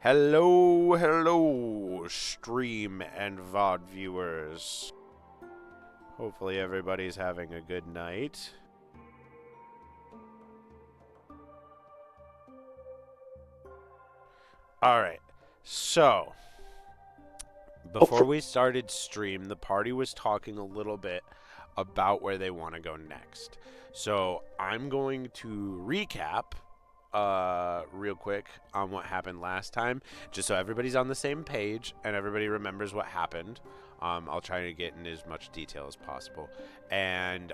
Hello, stream and VOD viewers. Hopefully, everybody's having a good night. Alright, so before we started stream, the party was talking a little bit about where they want to go next. So I'm going to recap real quick on what happened last time, just so everybody's on the same page and everybody remembers what happened. I'll try to get in as much detail as possible. And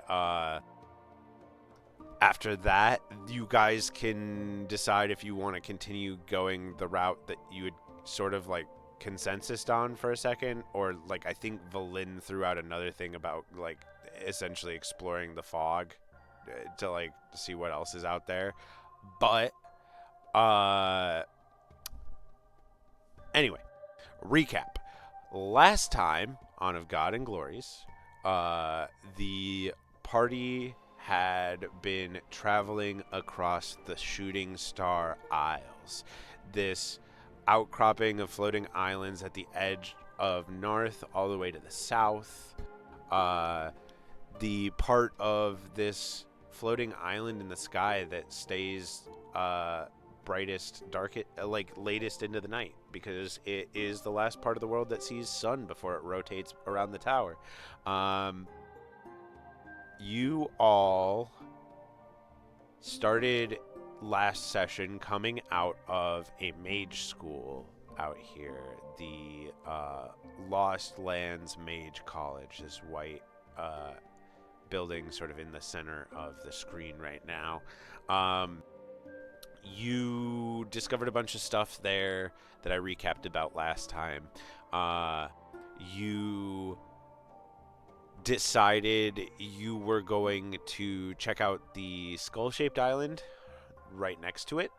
after that, you guys can decide if you want to continue going the route that you had sort of like consensused on for a second, or like I think Valin threw out another thing about like essentially exploring the fog to like see what else is out there. But anyway, recap. Last time on Of God and Glories, the party had been traveling across the Shooting Star Isles. This outcropping of floating islands at the edge of north all the way to the south. The part of this floating island in the sky that stays brightest, darkest, like latest into the night, because it is the last part of the world that sees sun before it rotates around the tower. You all started last session coming out of a mage school out here, the Lost Lands Mage College, this white building sort of in the center of the screen right now. You discovered a bunch of stuff there that I recapped about last time. You decided you were going to check out the skull-shaped island right next to it.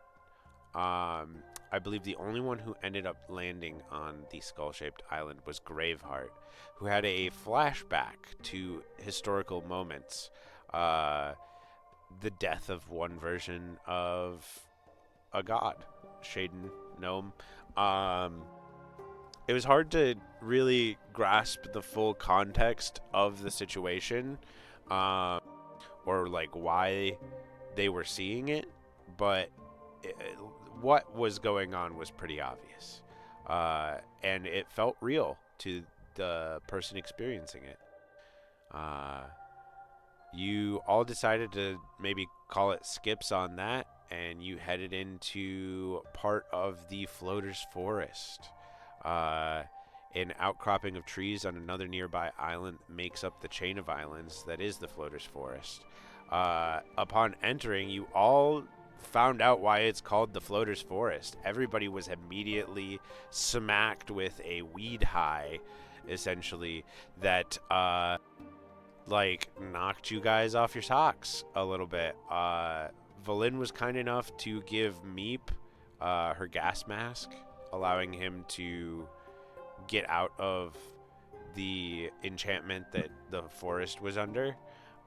I believe the only one who ended up landing on the skull-shaped island was Graveheart, who had a flashback to historical moments. The death of one version of a god, Shaden Gnome. It was hard to really grasp the full context of the situation, or like why they were seeing it, but what was going on was pretty obvious, and it felt real to the person experiencing it. You all decided to maybe call it skips on that, and you headed into part of the Floater's Forest. An outcropping of trees on another nearby island makes up the chain of islands that is the Floater's Forest. Upon entering, you all found out why it's called the Floater's Forest. Everybody was immediately smacked with a weed high, essentially, that like knocked you guys off your socks a little bit. Valin was kind enough to give Meep her gas mask, allowing him to get out of the enchantment that the forest was under.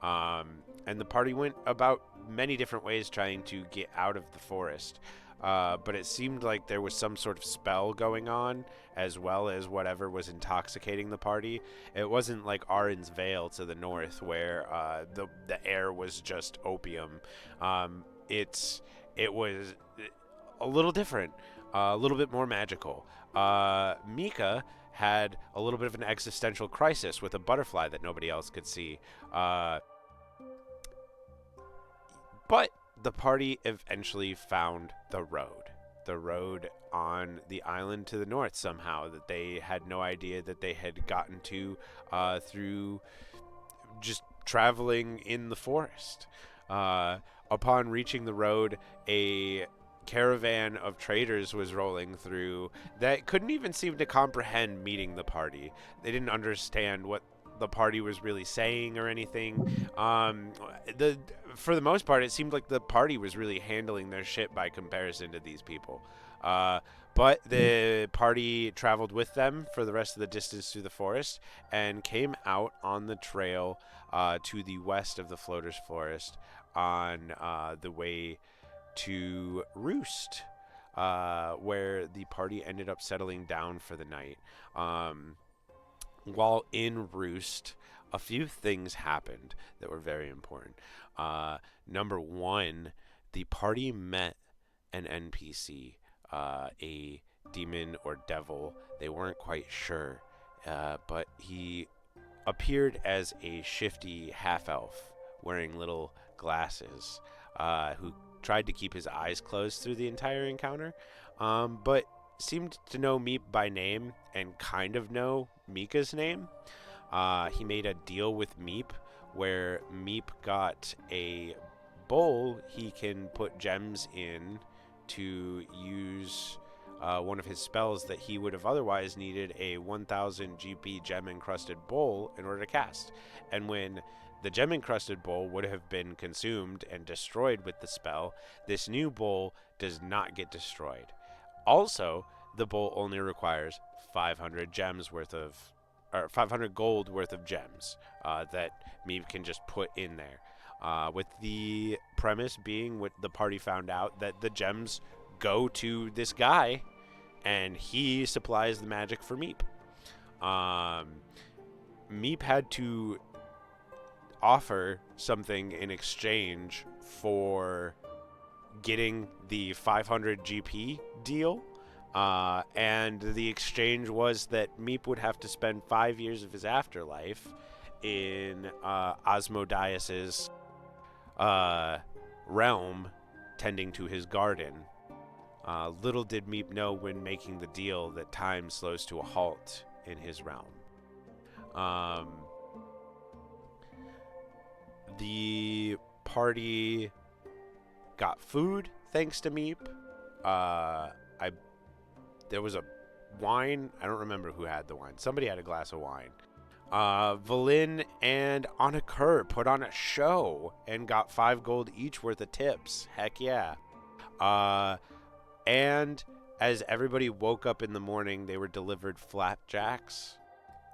And the party went about many different ways trying to get out of the forest. But it seemed like there was some sort of spell going on, as well as whatever was intoxicating the party. It wasn't like Arin's Vale to the north, where the air was just opium. It was a little different, a little bit more magical. Mika had a little bit of an existential crisis with a butterfly that nobody else could see. But the party eventually found the road on the island to the north somehow that they had no idea that they had gotten to through just traveling in the forest. Upon reaching the road, a caravan of traders was rolling through that couldn't even seem to comprehend meeting the party. They didn't understand what the party was really saying or anything. For the most part, it seemed like the party was really handling their shit by comparison to these people. But the party traveled with them for the rest of the distance through the forest and came out on the trail to the west of the Floater's Forest on the way to Roost. where the party ended up settling down for the night. Um, while in Roost, a few things happened that were very important. Number one, the party met an NPC, a demon or devil. They weren't quite sure, but he appeared as a shifty half elf wearing little glasses, who tried to keep his eyes closed through the entire encounter, but seemed to know Meep by name and kind of know Mika's name. He made a deal with Meep where Meep got a bowl he can put gems in to use one of his spells that he would have otherwise needed a 1000 GP gem encrusted bowl in order to cast. And when the gem encrusted bowl would have been consumed and destroyed with the spell, this new bowl does not get destroyed. Also, the bowl only requires 500 gems worth of, or 500 gold worth of gems that Meep can just put in there. With the premise being what the party found out that the gems go to this guy, and he supplies the magic for Meep. Meep had to offer something in exchange for getting the 500 GP deal. And the exchange was that Meep would have to spend 5 years of his afterlife in Osmodias's realm tending to his garden. Little did Meep know when making the deal that time slows to a halt in his realm. The party got food thanks to Meep. There was a wine. I don't remember who had the wine. Somebody had a glass of wine. Valin and Anakur put on a show and got 5 gold each worth of tips. Heck yeah. And as everybody woke up in the morning, they were delivered flapjacks.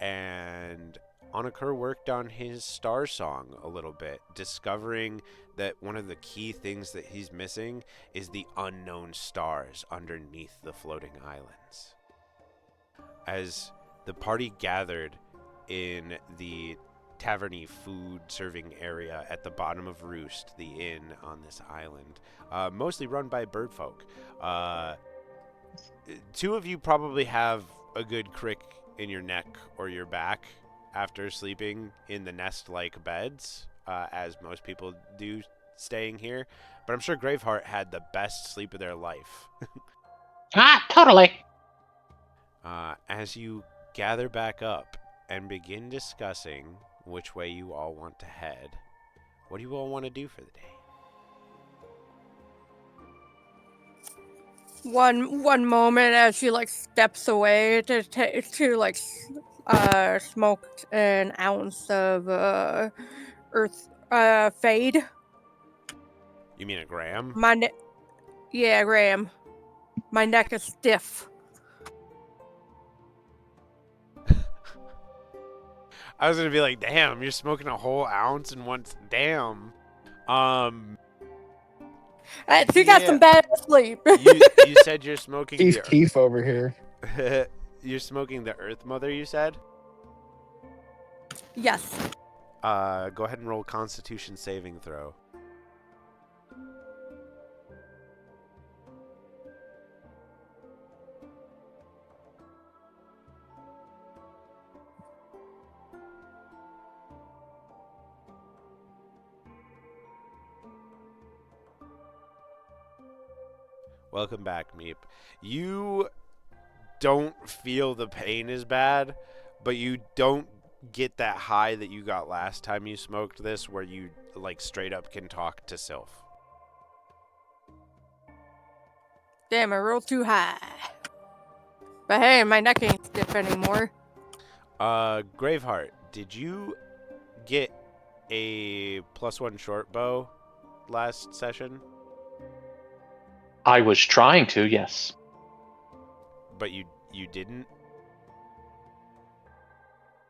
And Anakur worked on his star song a little bit, discovering that one of the key things that he's missing is the unknown stars underneath the floating islands. As the party gathered in the taverny food serving area at the bottom of Roost, the inn on this island, mostly run by birdfolk. Two of you probably have a good crick in your neck or your back after sleeping in the nest-like beds, as most people do staying here. But I'm sure Graveheart had the best sleep of their life. Totally. As you gather back up and begin discussing which way you all want to head, what do you all want to do for the day? One moment as she steps away to smoke an ounce of earth fade. You mean a gram? Yeah, Graham. My neck is stiff. I was gonna be like, damn, you're smoking a whole ounce in one. Damn. She got some bad sleep. you said you're smoking Keef over here. You're smoking the Earth Mother, you said? Yes. Go ahead and roll Constitution saving throw. Welcome back, Meep. You don't feel the pain as bad, but you don't get that high that you got last time you smoked this, where you straight up can talk to Sylph. Damn, I rolled too high. But hey, my neck ain't stiff anymore. Graveheart, did you get a +1 short bow last session? I was trying to, yes. But you didn't?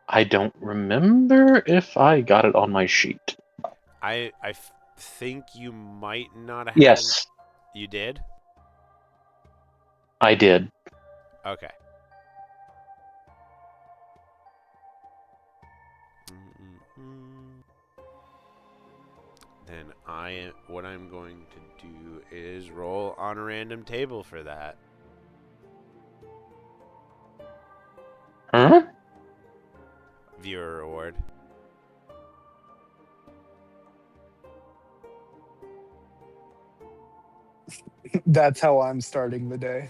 I don't remember if I got it on my sheet. I think you might not have. Yes. You did? I did. Okay. Mm-mm-mm. Then what I'm going to do is roll on a random table for that. Huh? Viewer reward. That's how I'm starting the day.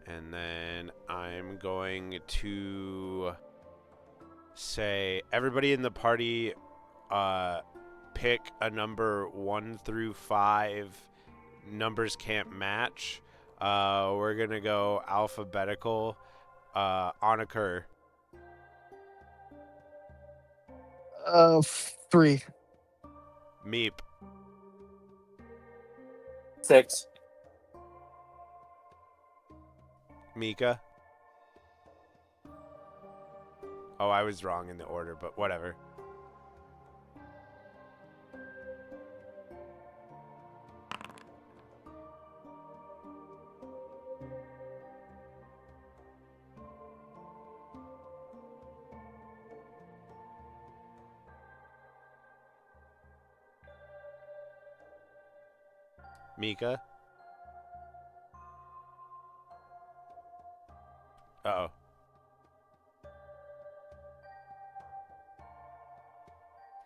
And then I'm going to say everybody in the party pick a number 1 through 5. Numbers can't match. We're going to go alphabetical on a curve. Uh, 3. Meep. 6. Mika. Oh, I was wrong in the order, but whatever. Mika. Uh-oh.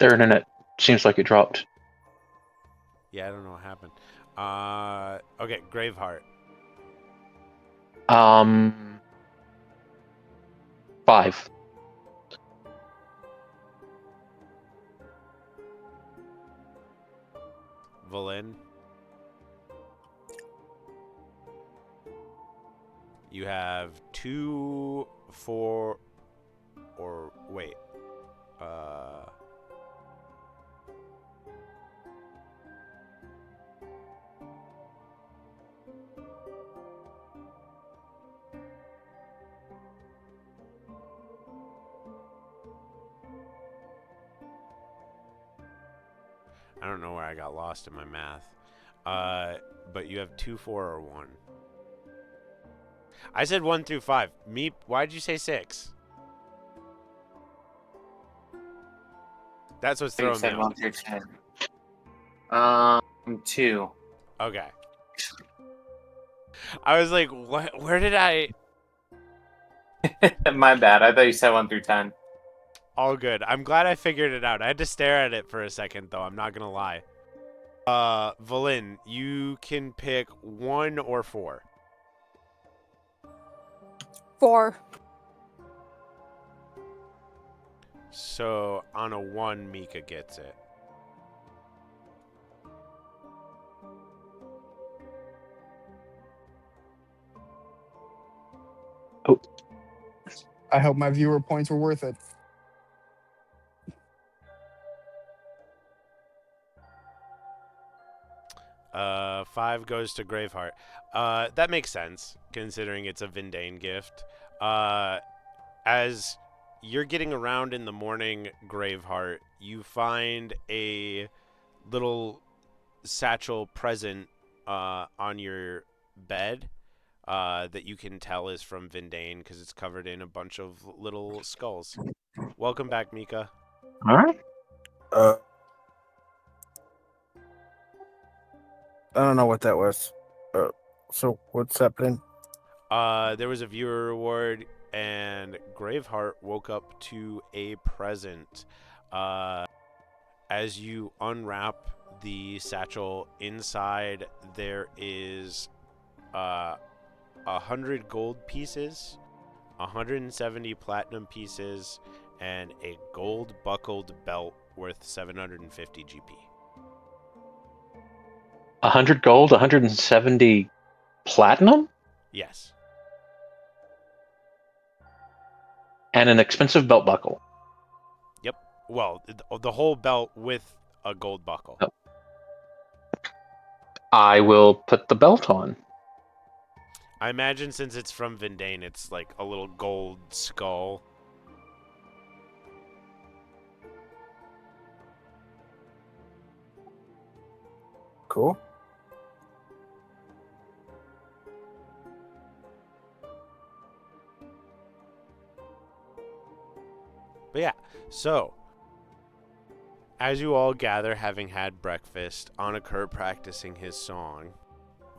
Their internet seems like it dropped. Yeah, I don't know what happened. Okay, Graveheart. 5. Valen. You have 2, 4, or wait. I don't know where I got lost in my math. But you have 2, 4, or 1. I said 1 through 5. Meep, why'd you say 6? That's what's You throwing me said off. 1 through 10. 2. Okay. I was like, what? Where did I? My bad. I thought you said 1 through 10. All good. I'm glad I figured it out. I had to stare at it for a second, though. I'm not gonna lie. Valen, you can pick 1 or 4. 4. So on a 1, Mika gets it. I hope my viewer points were worth it. Uh, 5 goes to Graveheart. That makes sense, considering it's a Vindane gift. As you're getting around in the morning, Graveheart, you find a little satchel present on your bed that you can tell is from Vindane because it's covered in a bunch of little skulls. Welcome back, Mika. All right. I don't know what that was. So what's happening? There was a viewer reward, and Graveheart woke up to a present. As you unwrap the satchel, inside there is 100 gold pieces, 170 platinum pieces, and a gold buckled belt worth 750 GP. 100 gold, 170 platinum, Yes. and an expensive belt buckle. Well, the whole belt with a gold buckle. Oh. I will put the belt on. I imagine since it's from Vendane, it's like a little gold skull. Cool. But yeah, so as you all gather, having had breakfast, Anakur practicing his song,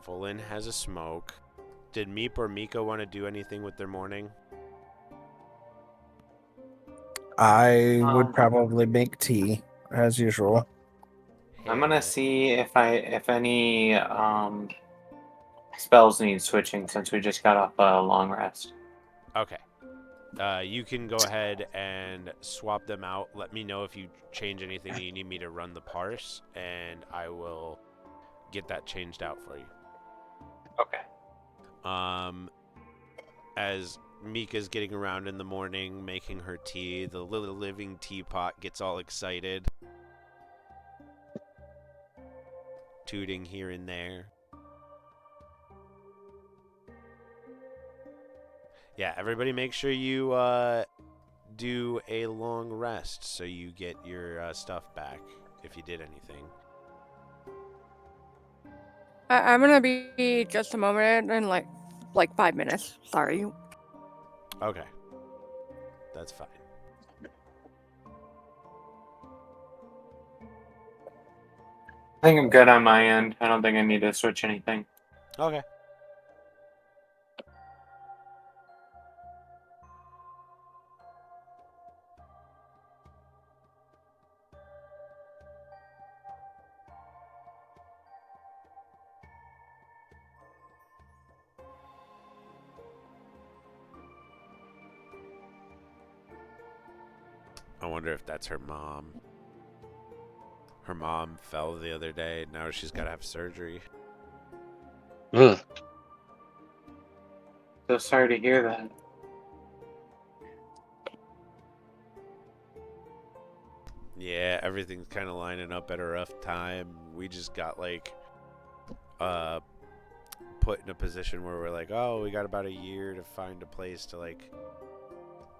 Volin has a smoke. Did Meep or Mika want to do anything with their morning? I would probably make tea as usual. I'm Hell gonna yeah. see if any spells need switching since we just got off a long rest. Okay. You can go ahead and swap them out. Let me know if you change anything and you need me to run the parse, and I will get that changed out for you. Okay. As Mika's getting around in the morning, making her tea, the little living teapot gets all excited, tooting here and there. Yeah, everybody make sure you do a long rest so you get your stuff back if you did anything. I'm gonna be just a moment in like 5 minutes. Sorry. Okay. That's fine. I think I'm good on my end. I don't think I need to switch anything. Okay. I wonder if that's her mom. Her mom fell the other day. Now she's got to have surgery. Ugh. So sorry to hear that. Yeah, everything's kind of lining up at a rough time. We just got like put in a position where we're like, oh, we got about a year to find a place to like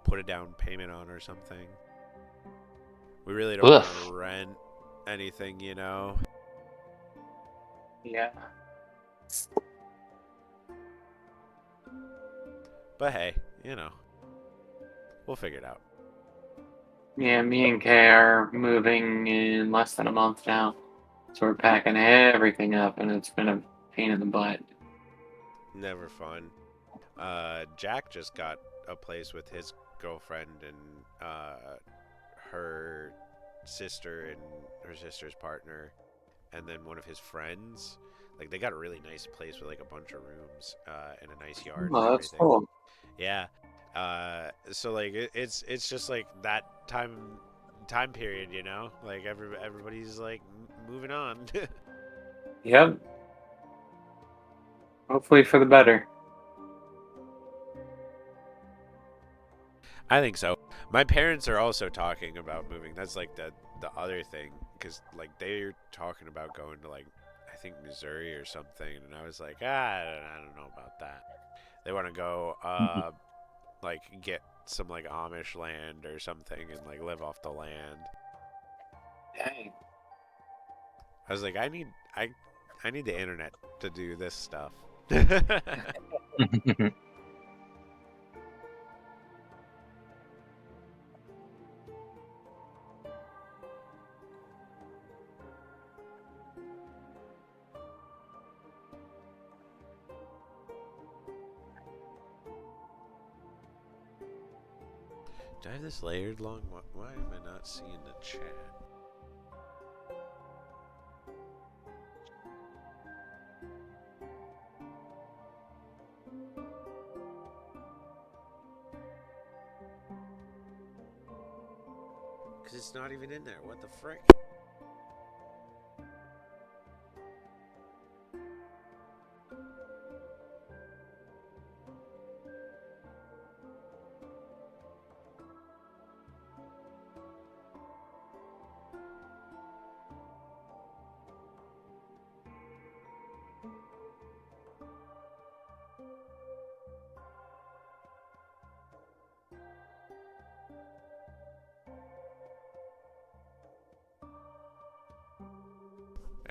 put a down payment on or something. We really don't want Ugh. to rent anything, you know. Yeah. But hey, you know, we'll figure it out. Yeah, me and Kay are moving in less than a month now. So we're packing everything up and it's been a pain in the butt. Never fun. Jack just got a place with his girlfriend and her sister and her sister's partner, and then one of his friends. Like they got a really nice place with like a bunch of rooms and a nice yard and Oh, that's everything. cool. Yeah. So like it's just like that time period, you know. Like everybody's like moving on. Yep. Hopefully for the better. I think so. My parents are also talking about moving. That's like the other thing, because like they're talking about going to like I think Missouri or something, and I was like, I don't know about that. They want to go like get some like Amish land or something and like live off the land. Dang. I was like, I need the internet to do this stuff. Do I have this layered long? Why am I not seeing the chat? Because it's not even in there. What the frick?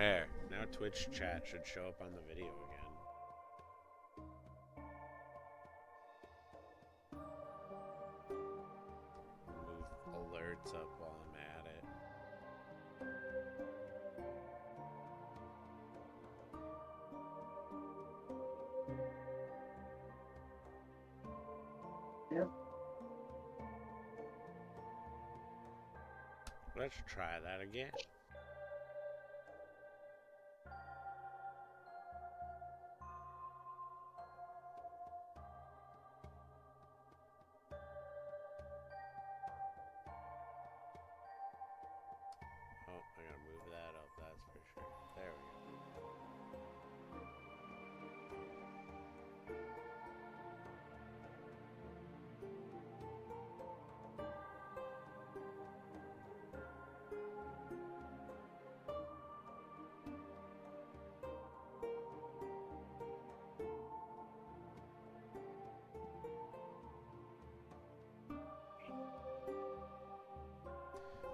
There. Now Twitch chat should show up on the video again. Move alerts up while I'm at it. Yep. Let's try that again. Oh, I gotta move that up, that's for sure. There we go.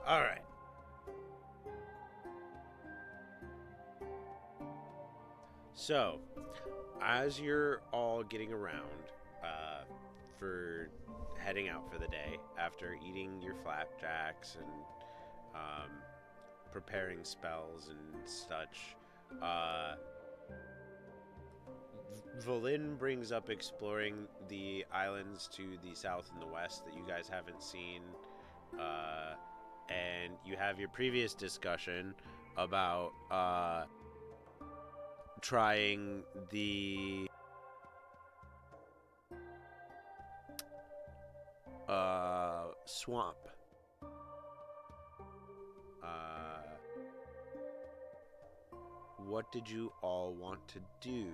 All right. So, as you're all getting around for heading out for the day, after eating your flapjacks and preparing spells and such, Valin brings up exploring the islands to the south and the west that you guys haven't seen. And you have your previous discussion about trying the swamp. What did you all want to do?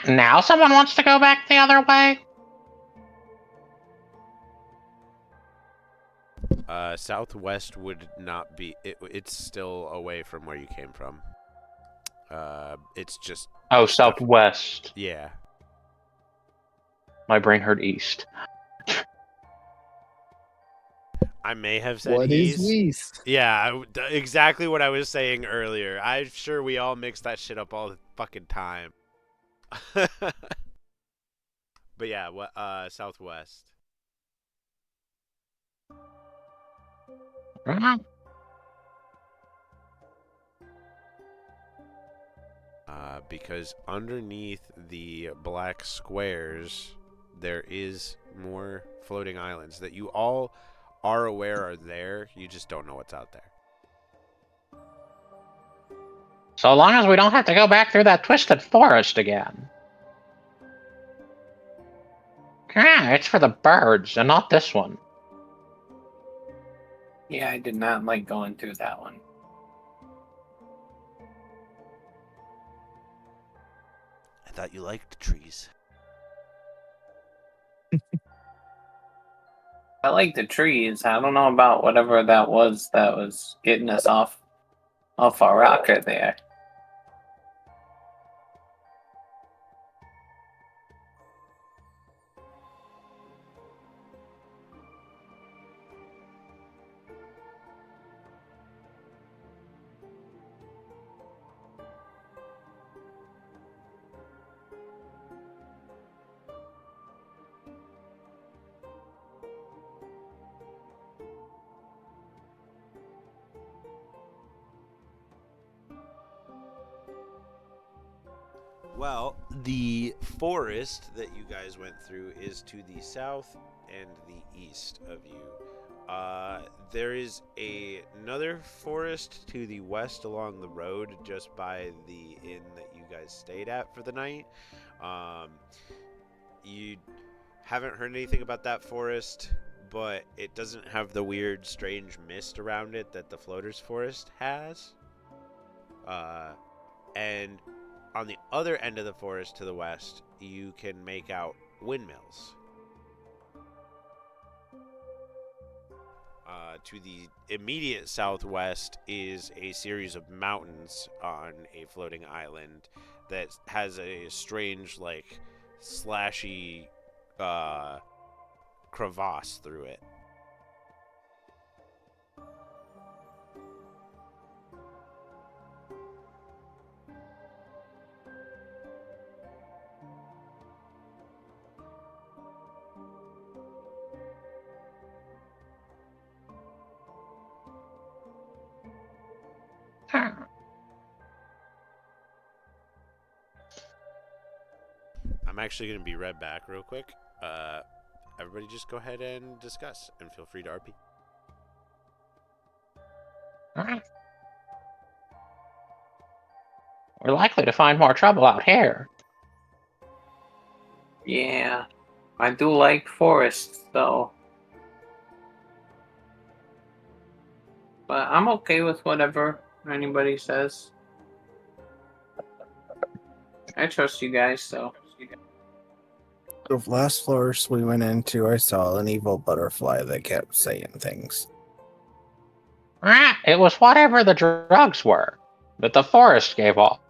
Now someone wants to go back the other way? Southwest would not be. It's still away from where you came from. It's just. Oh, southwest. Yeah. My brain heard east. I may have said What east. is West? Yeah, exactly what I was saying earlier. I'm sure we all mix that shit up all the fucking time. But yeah, what? Southwest. Because underneath the black squares, there is more floating islands that you all are aware are there. You just don't know what's out there. So long as we don't have to go back through that twisted forest again. Yeah, it's for the birds, and not this one. Yeah, I did not like going through that one. I thought you liked trees. I like the trees. I don't know about whatever that was getting us off our rocket there. Well, the forest that you guys went through is to the south and the east of you. There is another forest to the west along the road just by the inn that you guys stayed at for the night. You haven't heard anything about that forest, but it doesn't have the weird, strange mist around it that the Floaters Forest has. And on the other end of the forest to the west, you can make out windmills. to the immediate southwest is a series of mountains on a floating island that has a strange, like, slashy crevasse through it. I'm actually going to be right back real quick. Everybody just go ahead and discuss, and feel free to RP. We're likely to find more trouble out here. Yeah, I do like forests though. But I'm okay with whatever anybody says. I trust you guys, so. The last forest we went into, I saw an evil butterfly that kept saying things. It was whatever the drugs were that the forest gave off.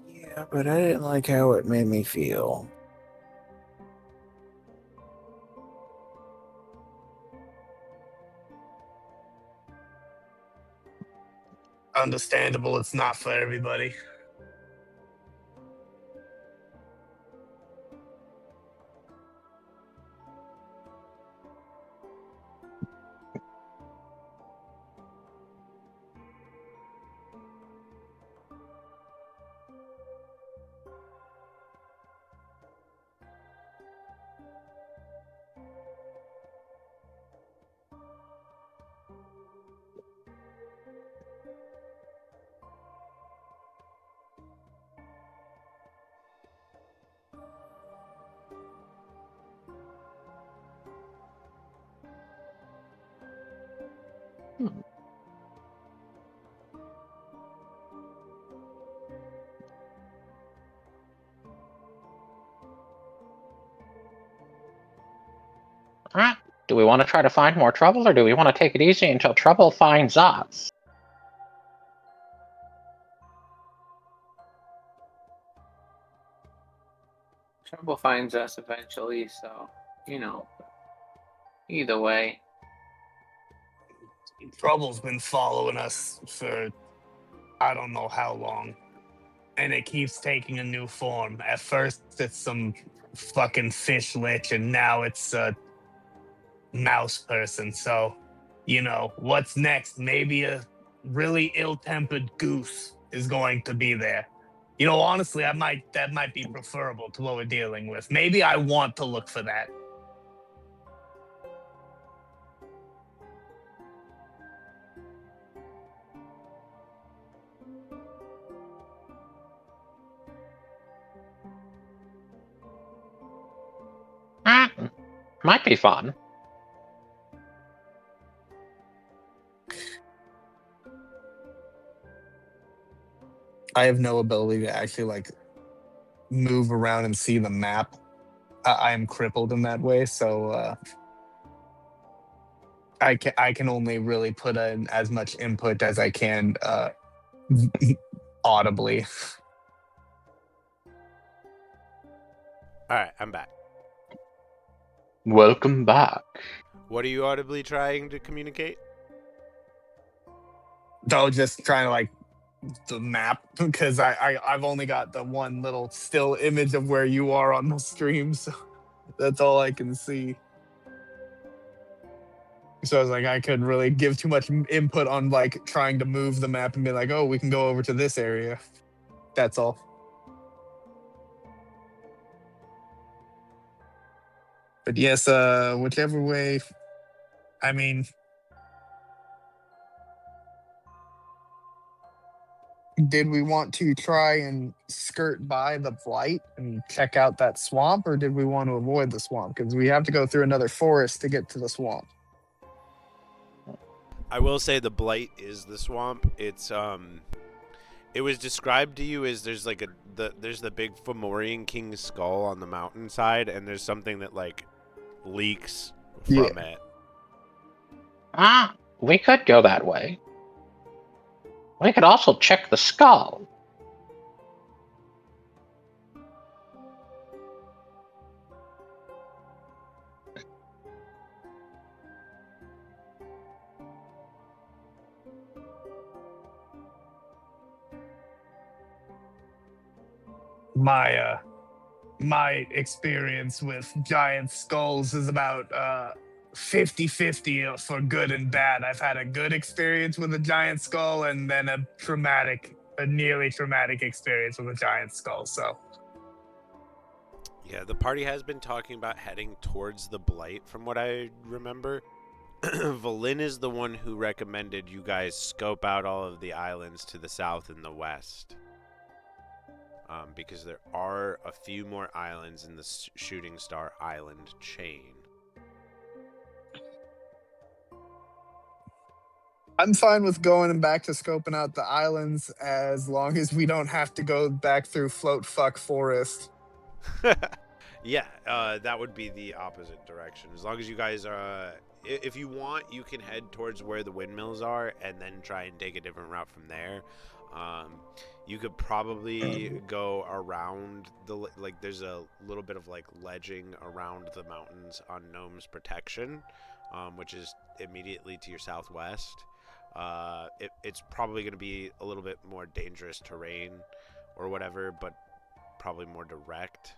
Yeah, but I didn't like how it made me feel. Understandable, it's not for everybody. Do we want to try to find more trouble, or do we want to take it easy until trouble finds us? Trouble finds us eventually, so, either way. Trouble's been following us for I don't know how long. And it keeps taking a new form. At first, it's some fucking fish lich, and now it's a mouse person. So, what's next? Maybe a really ill-tempered goose is going to be there. Honestly, that might be preferable to what we're dealing with. Maybe I want to look for that. Might be fun. I have no ability to actually move around and see the map. I am crippled in that way, so I can only really put in as much input as I can audibly. All right, I'm back. Welcome back. What are you audibly trying to communicate? So just trying to the map because I've only got the one little still image of where you are on the stream, so that's all I can see. So I was like, I couldn't really give too much input on trying to move the map and be like, oh, we can go over to this area. That's all. But yes, whichever way. I mean, did we want to try and skirt by the blight and check out that swamp, or did we want to avoid the swamp? Because we have to go through another forest to get to the swamp. I will say the blight is the swamp. It was described to you as there's there's the big Fomorian King's skull on the mountainside, and there's something that like leaks from it. We could go that way. We could also check the skull. My experience with giant skulls is about 50-50 for good and bad. I've had a good experience with a giant skull and then a nearly traumatic experience with a giant skull. So Yeah, the party has been talking about heading towards the Blight, from what I remember. Valin is the one who recommended you guys scope out all of the islands to the south and the west. Because there are a few more islands in the Shooting Star Island chain. I'm fine with going back to scoping out the islands as long as we don't have to go back through Float Fuck Forest. Yeah, that would be the opposite direction. As long as you guys if you want, you can head towards where the windmills are and then try and take a different route from there. You could probably go around there's a little bit of like ledging around the mountains on Gnome's Protection, which is immediately to your southwest. It's probably going to be a little bit more dangerous terrain or whatever, but probably more direct.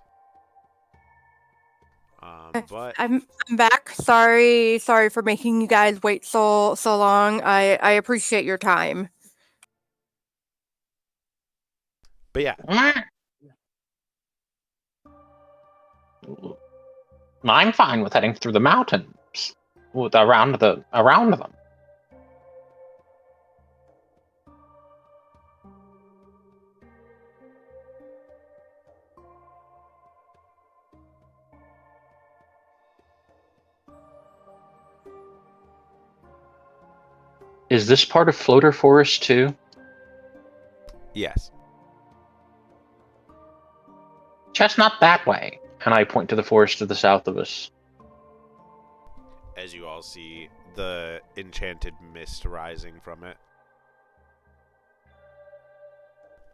But I'm back. Sorry for making you guys wait so long. I appreciate your time. But yeah, I'm fine with heading through the mountains, around them. Is this part of Floater Forest too? yes. Chestnut that way. And I point to the forest to the south of us. As you all see the enchanted mist rising from it.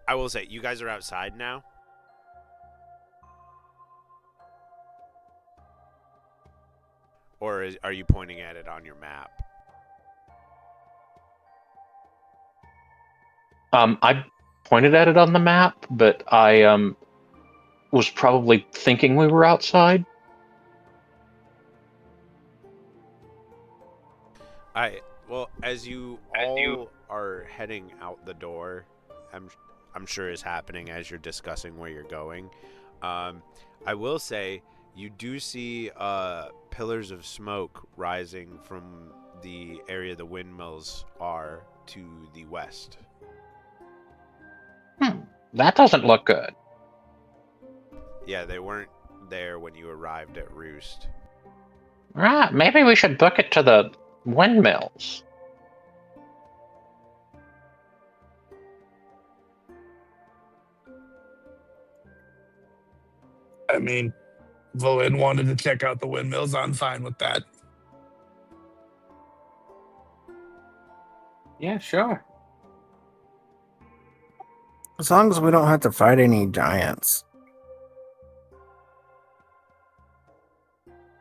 I will say, you guys are outside now. Or are you pointing at it on your map? I pointed at it on the map, but I was probably thinking we were outside. Well, as you all are heading out the door, I'm sure is happening as you're discussing where you're going. I will say you do see pillars of smoke rising from the area the windmills are to the west. That doesn't look good. Yeah, they weren't there when you arrived at Roost. Right, maybe we should book it to the windmills. I mean, Valin wanted to check out the windmills. I'm fine with that. Yeah, sure. As long as we don't have to fight any giants.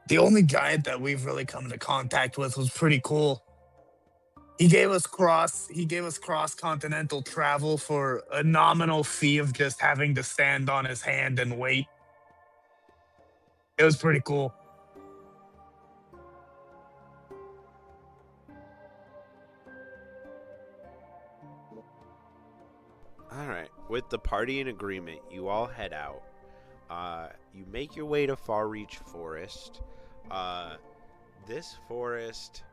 The only giant that we've really come into contact with was pretty cool. He gave us cross-continental travel for a nominal fee of just having to stand on his hand and wait. It was pretty cool. All right. With the party in agreement, you all head out. You make your way to Far Reach Forest. This forest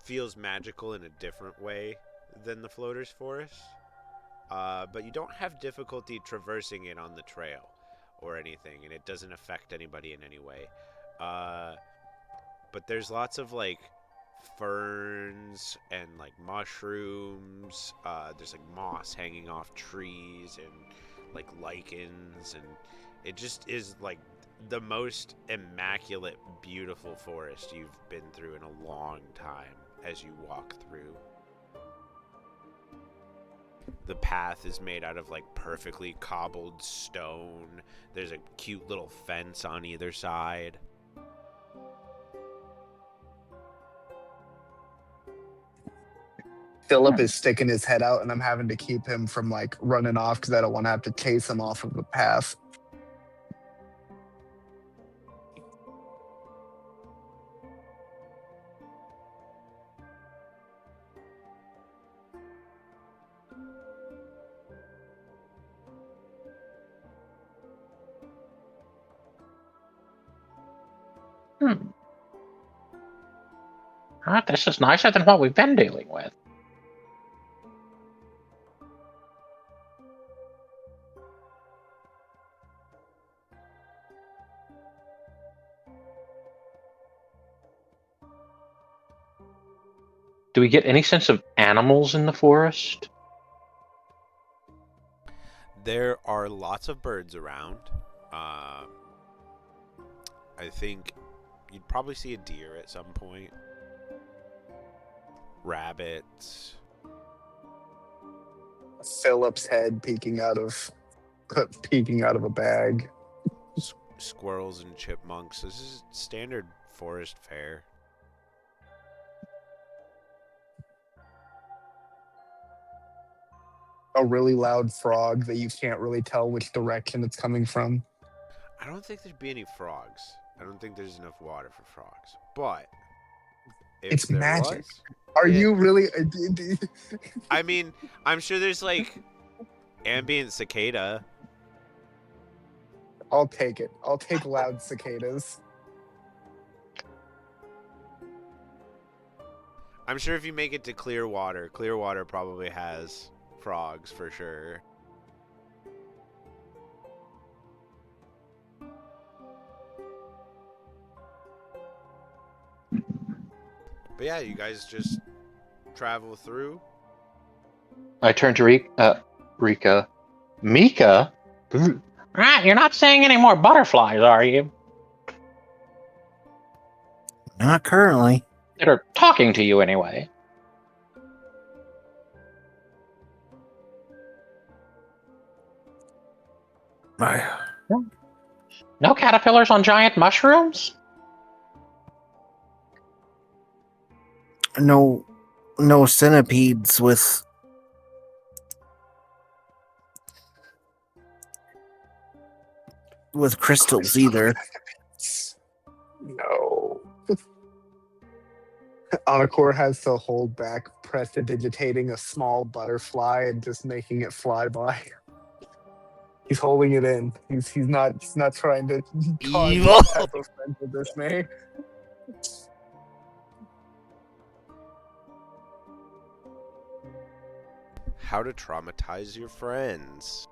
feels magical in a different way than the Floater's Forest. But you don't have difficulty traversing it on the trail or anything, and it doesn't affect anybody in any way. But there's lots of like ferns and like mushrooms. There's like moss hanging off trees and like lichens, and it just is like the most immaculate, beautiful forest you've been through in a long time as you walk through. The path is made out of like perfectly cobbled stone. There's a cute little fence on either side. Philip is sticking his head out, and I'm having to keep him from like running off because I don't want to have to chase him off of the path. Hmm. This is nicer than what we've been dealing with. Do we get any sense of animals in the forest? There are lots of birds around. I think you'd probably see a deer at some point. Rabbits. Philip's head peeking out of a bag. Squirrels and chipmunks. This is standard forest fare. A really loud frog that you can't really tell which direction it's coming from. I don't think there'd be any frogs. I don't think there's enough water for frogs. But if It's there magic. was, Are yeah, you really? I mean, I'm sure there's like ambient cicada. I'll take it. I'll take loud cicadas. I'm sure if you make it to Clearwater probably has frogs for sure. But yeah, you guys just travel through. I turn to Rika. Mika? Right, you're not seeing any more butterflies, are you? Not currently. That are talking to you anyway. No caterpillars on giant mushrooms? No centipedes with crystals either. No. Anakor has to hold back prestidigitating a small butterfly and just making it fly by. He's holding it in. He's not trying to cause Evil. any type of mental dismay. How to traumatize your friends.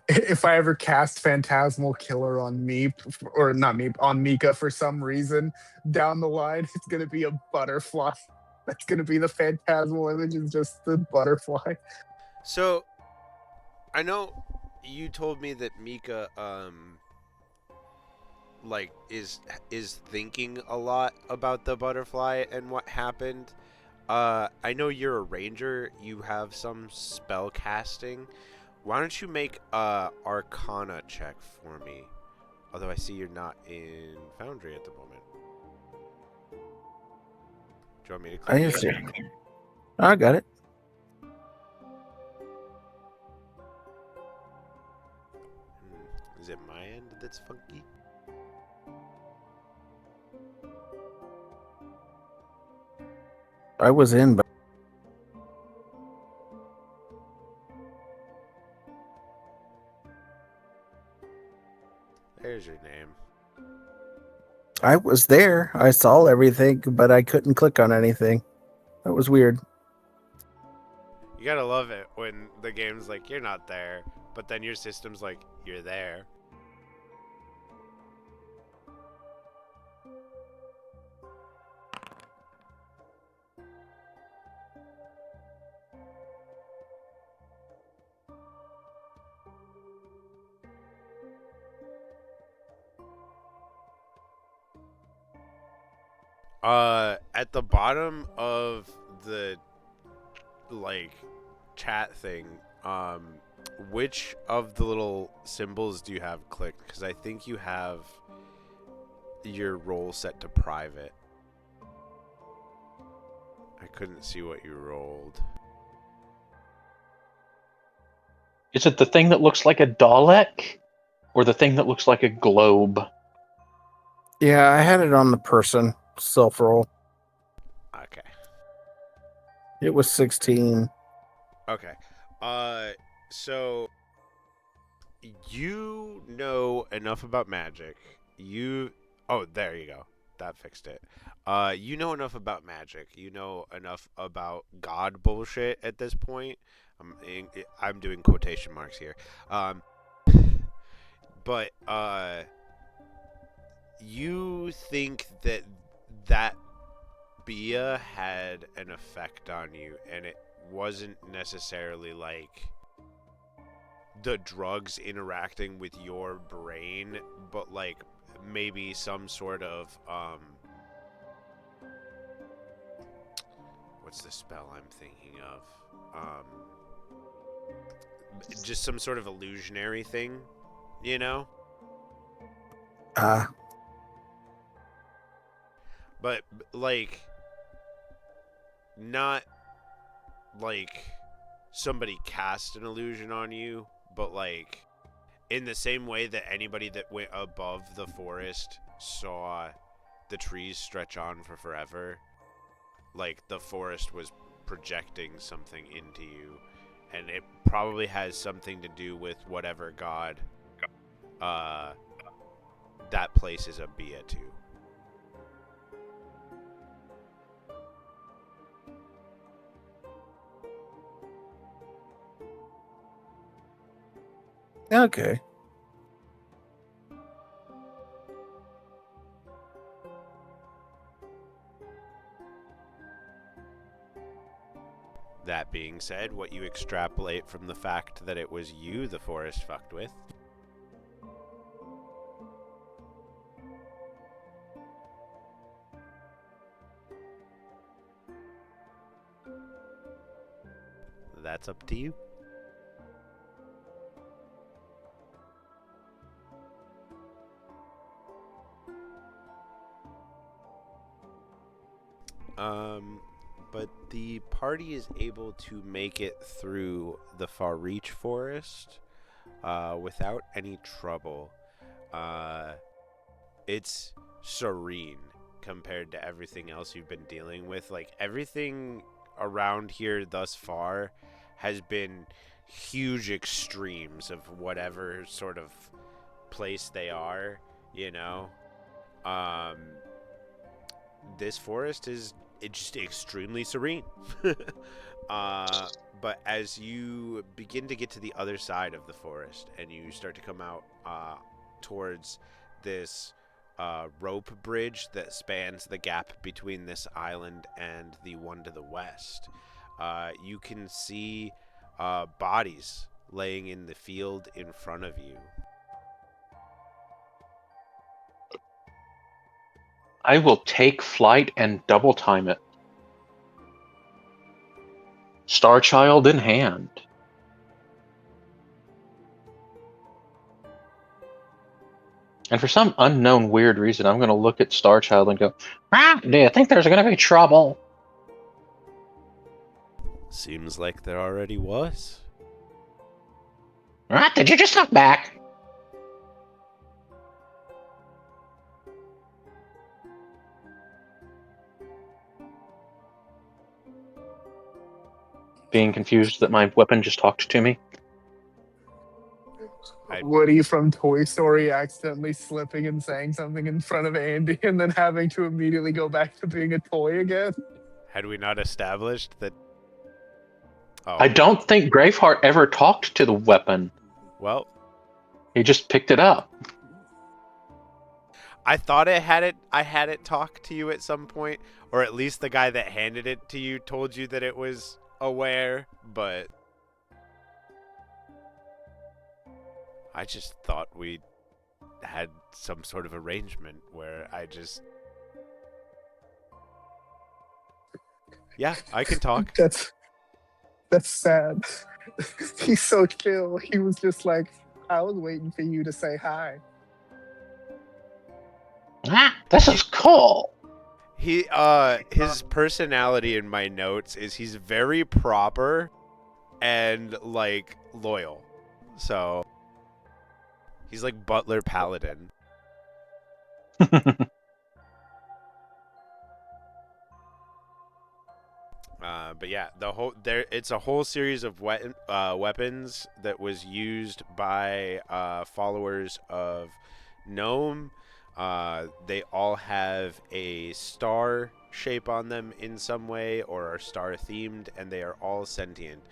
If I ever cast Phantasmal Killer on Meep, or not Meep, on Mika for some reason, down the line, it's going to be a butterfly. That's going to be the phantasmal image, is just the butterfly. So, I know you told me that Mika, like, is thinking a lot about the butterfly and what happened. I know you're a ranger. You have some spell casting. Why don't you make a Arcana check for me? Although I see you're not in Foundry at the moment. Do you want me to I click just, it? I got it. Is it my end that's funky? I was in, but There's your name. I was there. I saw everything, but I couldn't click on anything. That was weird. You gotta love it when the game's like, you're not there, but then your system's like, you're there. At the bottom of the like chat thing, which of the little symbols do you have clicked? Because I think you have your role set to private. I couldn't see what you rolled. Is it the thing that looks like a Dalek, or the thing that looks like a globe? Yeah, I had it on the person self roll. Okay. It was 16. Okay. So you know enough about magic. Oh, there you go. That fixed it. You know enough about magic. You know enough about God bullshit at this point. I'm doing quotation marks here. But you think that that Bia had an effect on you, and it wasn't necessarily like the drugs interacting with your brain, but like maybe some sort of what's the spell I'm thinking of? Just some sort of illusionary thing, you know? Ah, But like not like somebody cast an illusion on you, but like in the same way that anybody that went above the forest saw the trees stretch on for forever, like the forest was projecting something into you, and it probably has something to do with whatever god that place is a Bia to. okay. That being said, what you extrapolate from the fact that it was you the forest fucked with. That's up to you. But the party is able to make it through the Far Reach Forest without any trouble. It's serene compared to everything else you've been dealing with. Like, everything around here thus far has been huge extremes of whatever sort of place they are, you know? Um, this forest is it's just extremely serene. But as you begin to get to the other side of the forest and you start to come out towards this rope bridge that spans the gap between this island and the one to the west, you can see bodies laying in the field in front of you. I will take flight and double time it. Star Child in hand. And for some unknown weird reason, I'm going to look at Star Child and go, do you think there's going to be trouble? Seems like there already was. Did you just look back? Being confused that my weapon just talked to me. Woody from Toy Story accidentally slipping and saying something in front of Andy and then having to immediately go back to being a toy again. Had we not established that? Oh, I don't think Graveheart ever talked to the weapon. well, He just picked it up. I thought I had it talk to you at some point, or at least the guy that handed it to you told you that it was aware, but I just thought we had some sort of arrangement where I just Yeah, I can talk. That's sad. He's so chill. He was just like, I was waiting for you to say hi. This is cool. His personality in my notes is he's very proper and like loyal. So he's like Butler Paladin. But yeah, it's a whole series of weapons that was used by followers of Gnome. They all have a star shape on them in some way or are star themed, and they are all sentient.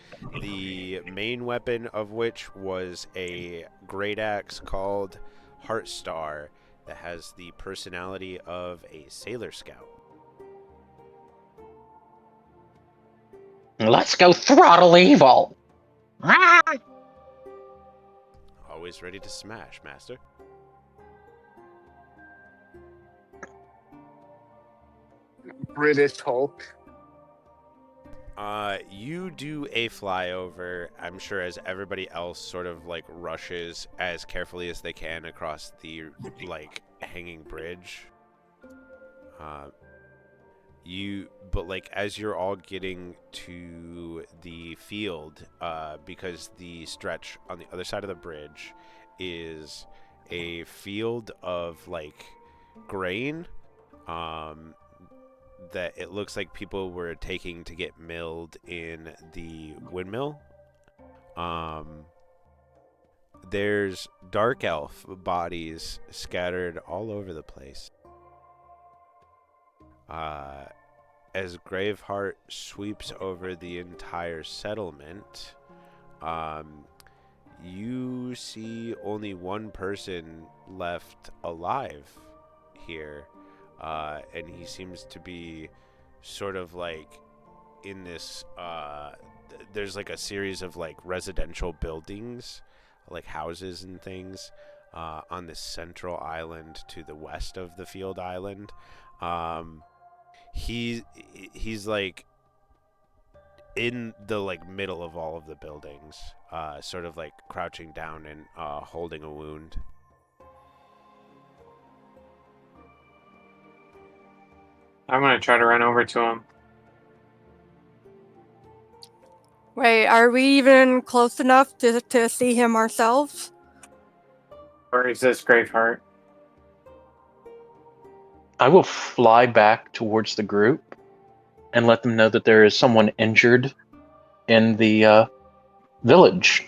The main weapon of which was a great axe called Heartstar that has the personality of a Sailor Scout. Let's go throttle evil. Always ready to smash, Master. British Hulk. You do a flyover, I'm sure, as everybody else sort of like rushes as carefully as they can across the like hanging bridge. But like as you're all getting to the field, because the stretch on the other side of the bridge is a field of like grain, that it looks like people were taking to get milled in the windmill. There's dark elf bodies scattered all over the place. As Graveheart sweeps over the entire settlement, you see only one person left alive here. And he seems to be sort of like in this there's like a series of like residential buildings, like houses and things, on this central island to the west of the field island. He's like in the like middle of all of the buildings, sort of like crouching down and holding a wound. I'm gonna try to run over to him. Wait, are we even close enough to see him ourselves? Where is this Graveheart? I will fly back towards the group and let them know that there is someone injured in the village.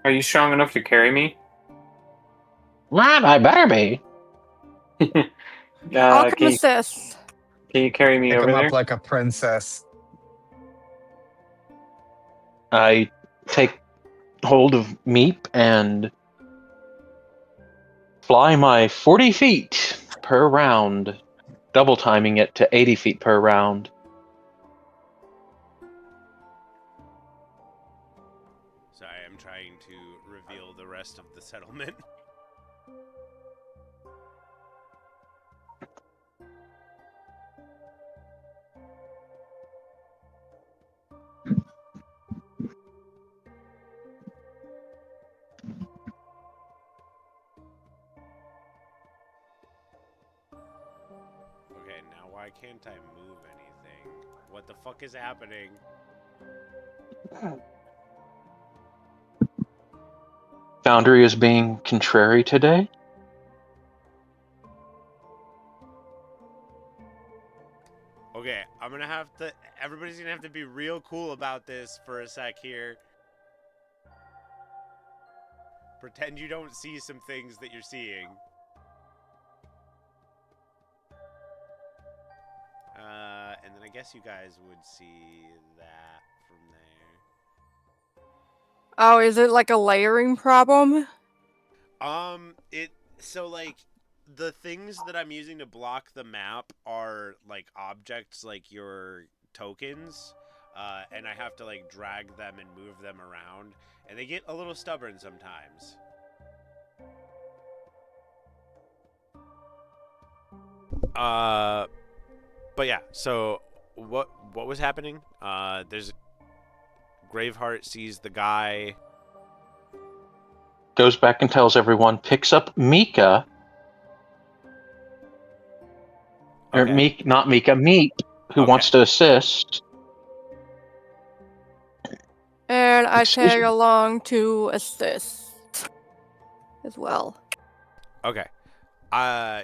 Are you strong enough to carry me? Lad, I better be. I'll come Can assist. you carry me Pick over him there? up like a princess. I take hold of Meep and fly my 40 feet per round, double timing it to 80 feet per round. Sorry, I'm trying to reveal the rest of the settlement. Okay, now why can't I move anything? What the fuck is happening? Foundry is being contrary today. Okay, I'm gonna have to. Everybody's gonna have to be real cool about this for a sec here. Pretend you don't see some things that you're seeing. And then I guess you guys would see that from there. Oh, is it like a layering problem? So like the things that I'm using to block the map are like objects like your tokens, and I have to like drag them and move them around, and they get a little stubborn sometimes. But yeah, so what was happening? There's Graveheart sees the guy. Goes back and tells everyone, picks up Mika, or Okay. Meek, not Mika, Meek, who Okay. wants to assist. And I Excuse tag me. along to assist as well. Okay.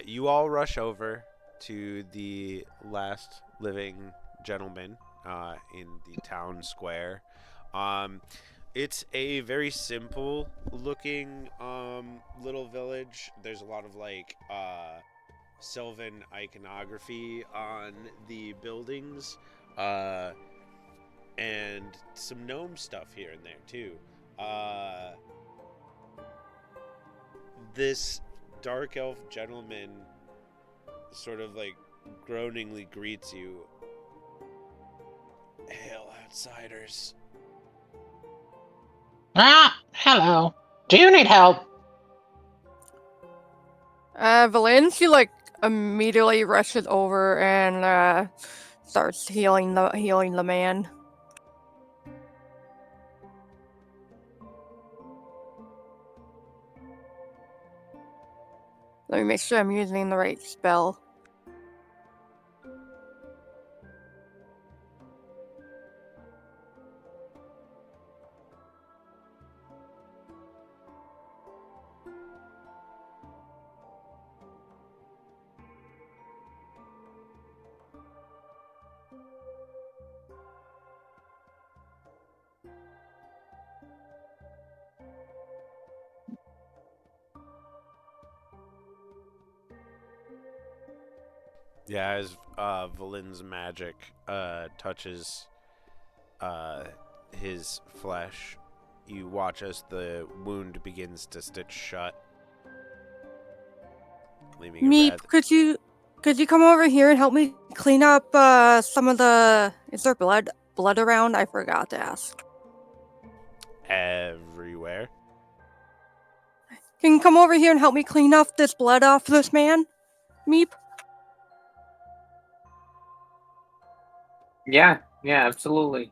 You all rush over to the last living gentleman in the town square. It's a very simple looking little village. There's a lot of like Sylvan iconography on the buildings, and some gnome stuff here and there too. This dark elf gentleman sort of like groaningly greets you. Hail, outsiders. Ah, hello. Do you need help? Valencia like immediately rushes over and starts healing the man. Let me make sure I'm using the right spell. Yeah, as Valin's magic touches his flesh, you watch as the wound begins to stitch shut, leaving a Meep, red. could you come over here and help me clean up some of the? Is there blood around? I forgot to ask. Everywhere. Can you come over here and help me clean up this blood off this man, Meep? Yeah, absolutely.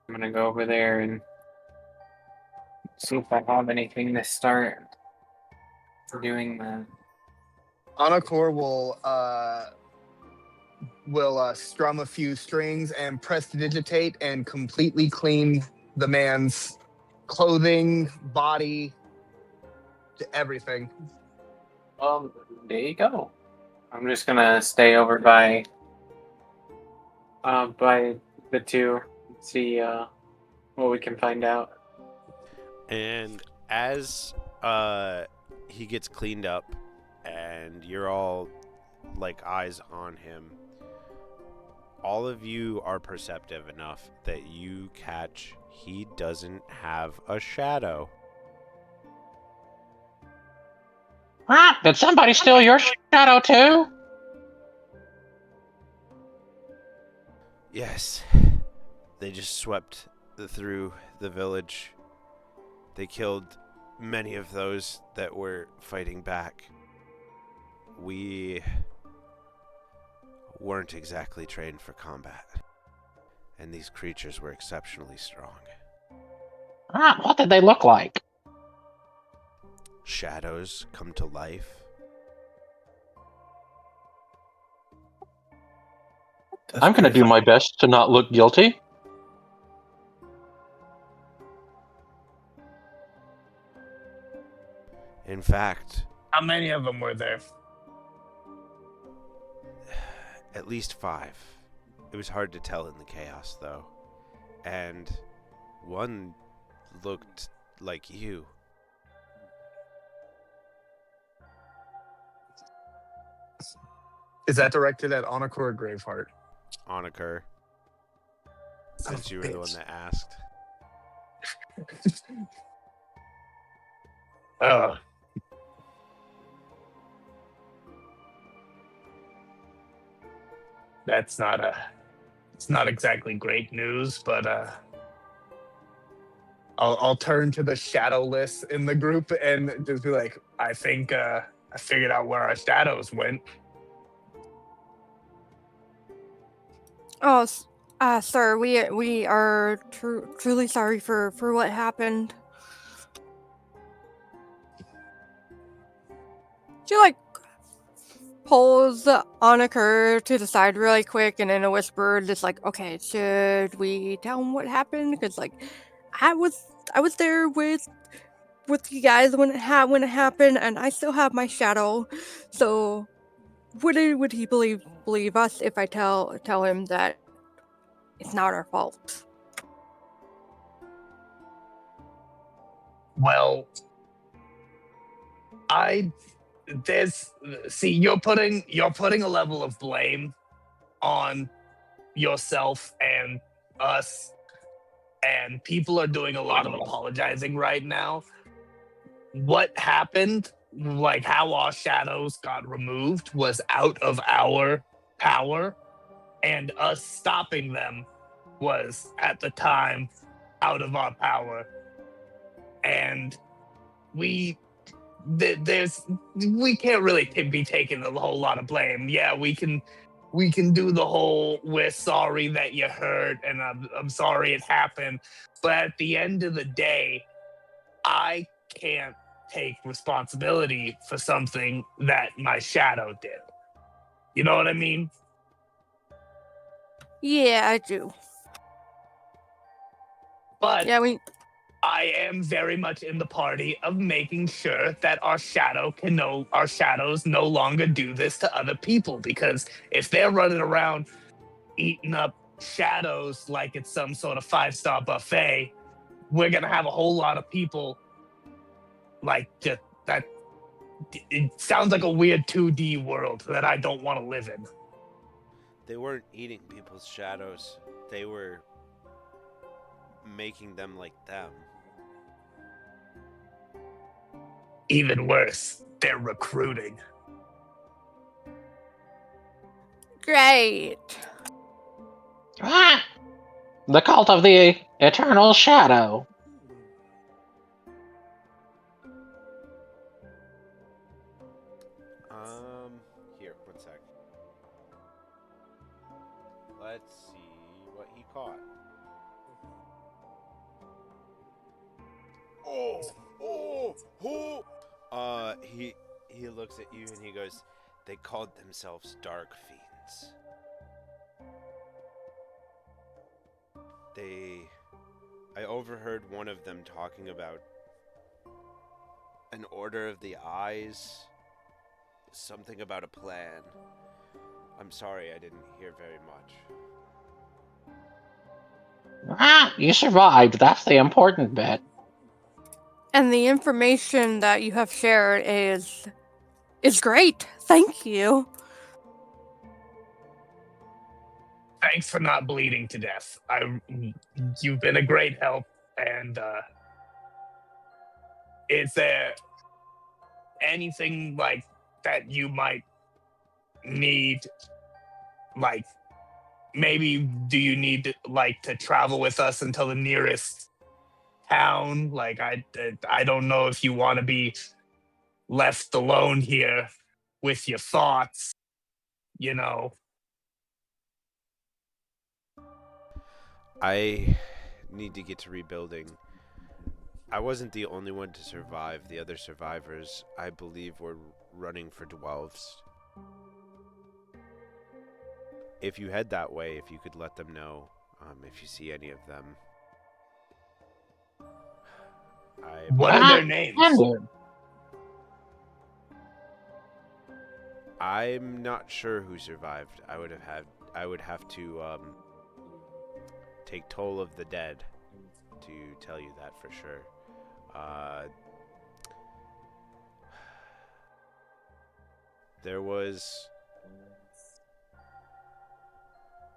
I'm gonna go over there and see if I have anything to start doing that. Anakor will strum a few strings and prestidigitate and completely clean the man's clothing, body, everything. Well, there you go. I'm just gonna stay over by the two, see what we can find out. And as he gets cleaned up and you're all like eyes on him, all of you are perceptive enough that you catch he doesn't have a shadow. Ah, did somebody steal your shadow too? Yes. They just swept through the village. They killed many of those that were fighting back. We weren't exactly trained for combat, and these creatures were exceptionally strong. Ah, what did they look like? Shadows come to life. That's I'm going to pretty do my best to not look guilty. In fact, How many of them were there? at least 5. It was hard to tell in the chaos, though. And one looked like you. Is that directed at Anakor or Graveheart? Onaker, Son of since a you were the one bitch. that asked. Oh. It's not exactly great news, but I'll turn to the shadowless in the group and just be like, I think I figured out where our shadows went. Oh, sir, we are truly sorry for what happened. She like pulls Annika to the side really quick, and in a whisper, just like, okay, should we tell him what happened? Because like, I was there with you guys when it happened, and I still have my shadow. So would he believe us if I tell him that it's not our fault? Well, I there's see you're putting a level of blame on yourself and us, and people are doing a lot of apologizing right now. What happened, like how our shadows got removed, was out of our power, and us stopping them was at the time out of our power. And we there's we can't really be taking a whole lot of blame. Yeah, we can do the whole we're sorry that you hurt and I'm sorry it happened, but at the end of the day, I can't take responsibility for something that my shadow did. You know what I mean? Yeah, I do. But Yeah, we. I am very much in the party of making sure that our shadows no longer do this to other people, because if they're running around eating up shadows like it's some sort of five-star buffet, we're gonna have a whole lot of people like just that. It sounds like a weird 2D world that I don't want to live in. They weren't eating people's shadows. They were making them like them. Even worse, they're recruiting. Great. Ah! The cult of the eternal shadow. Here, one sec. Let's see what he caught. He looks at you and he goes, "They called themselves Dark Fiends. I overheard one of them talking about an order of the eyes, something about a plan. I'm sorry I didn't hear very much." Ah, you survived. That's the important bit. And the information that you have shared is great. Thank you. Thanks for not bleeding to death. You've been a great help. And is there anything like that you might need? Like, maybe do you need to travel with us until the nearest town? Like, I don't know if you want to be left alone here with your thoughts. You know, I need to get to rebuilding. I wasn't the only one to survive. The other survivors, I believe, were running for dwarves. If you head that way, if you could let them know, if you see any of them. what are their names? I'm not sure who survived. I would have to take toll of the dead to tell you that for sure. There was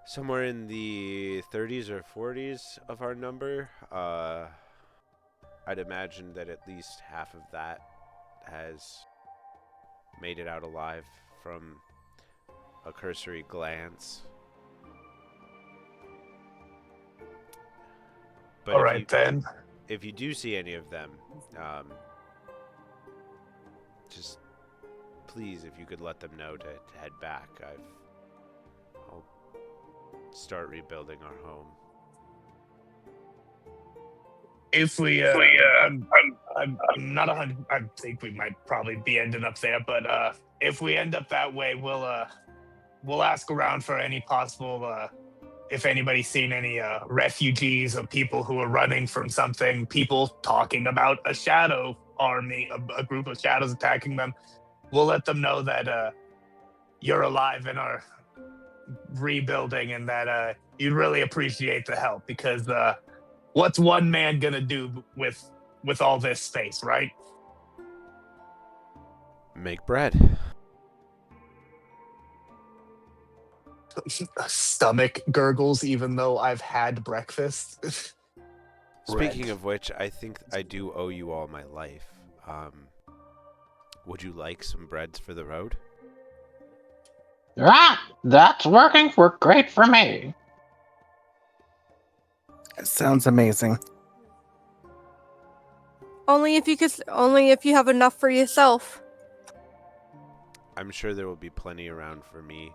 somewhere in the 30s or 40s of our number. I'd imagine that at least half of that has made it out alive from a cursory glance. But All right, then. if you do see any of them, just please, if you could let them know to head back. I'll start rebuilding our home. If we, I'm not 100. I think we might probably be ending up there, but if we end up that way, we'll ask around for any possible, if anybody's seen any refugees or people who are running from something. People talking about a shadow army, a group of shadows attacking them. We'll let them know that you're alive and are rebuilding, and that you'd really appreciate the help, because what's one man gonna do with all this space, right? Make bread. Stomach gurgles, even though I've had breakfast. Speaking of which, I think I do owe you all my life. Would you like some breads for the road? That's working for great for me. It sounds amazing. Only if you have enough for yourself. I'm sure there will be plenty around for me,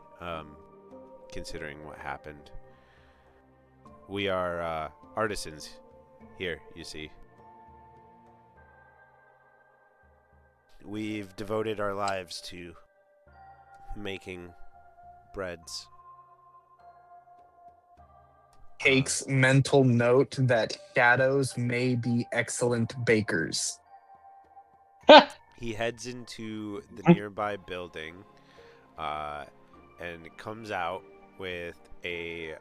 considering what happened. We are artisans here, you see. We've devoted our lives to making breads. Takes mental note that shadows may be excellent bakers. He heads into the nearby building and comes out with a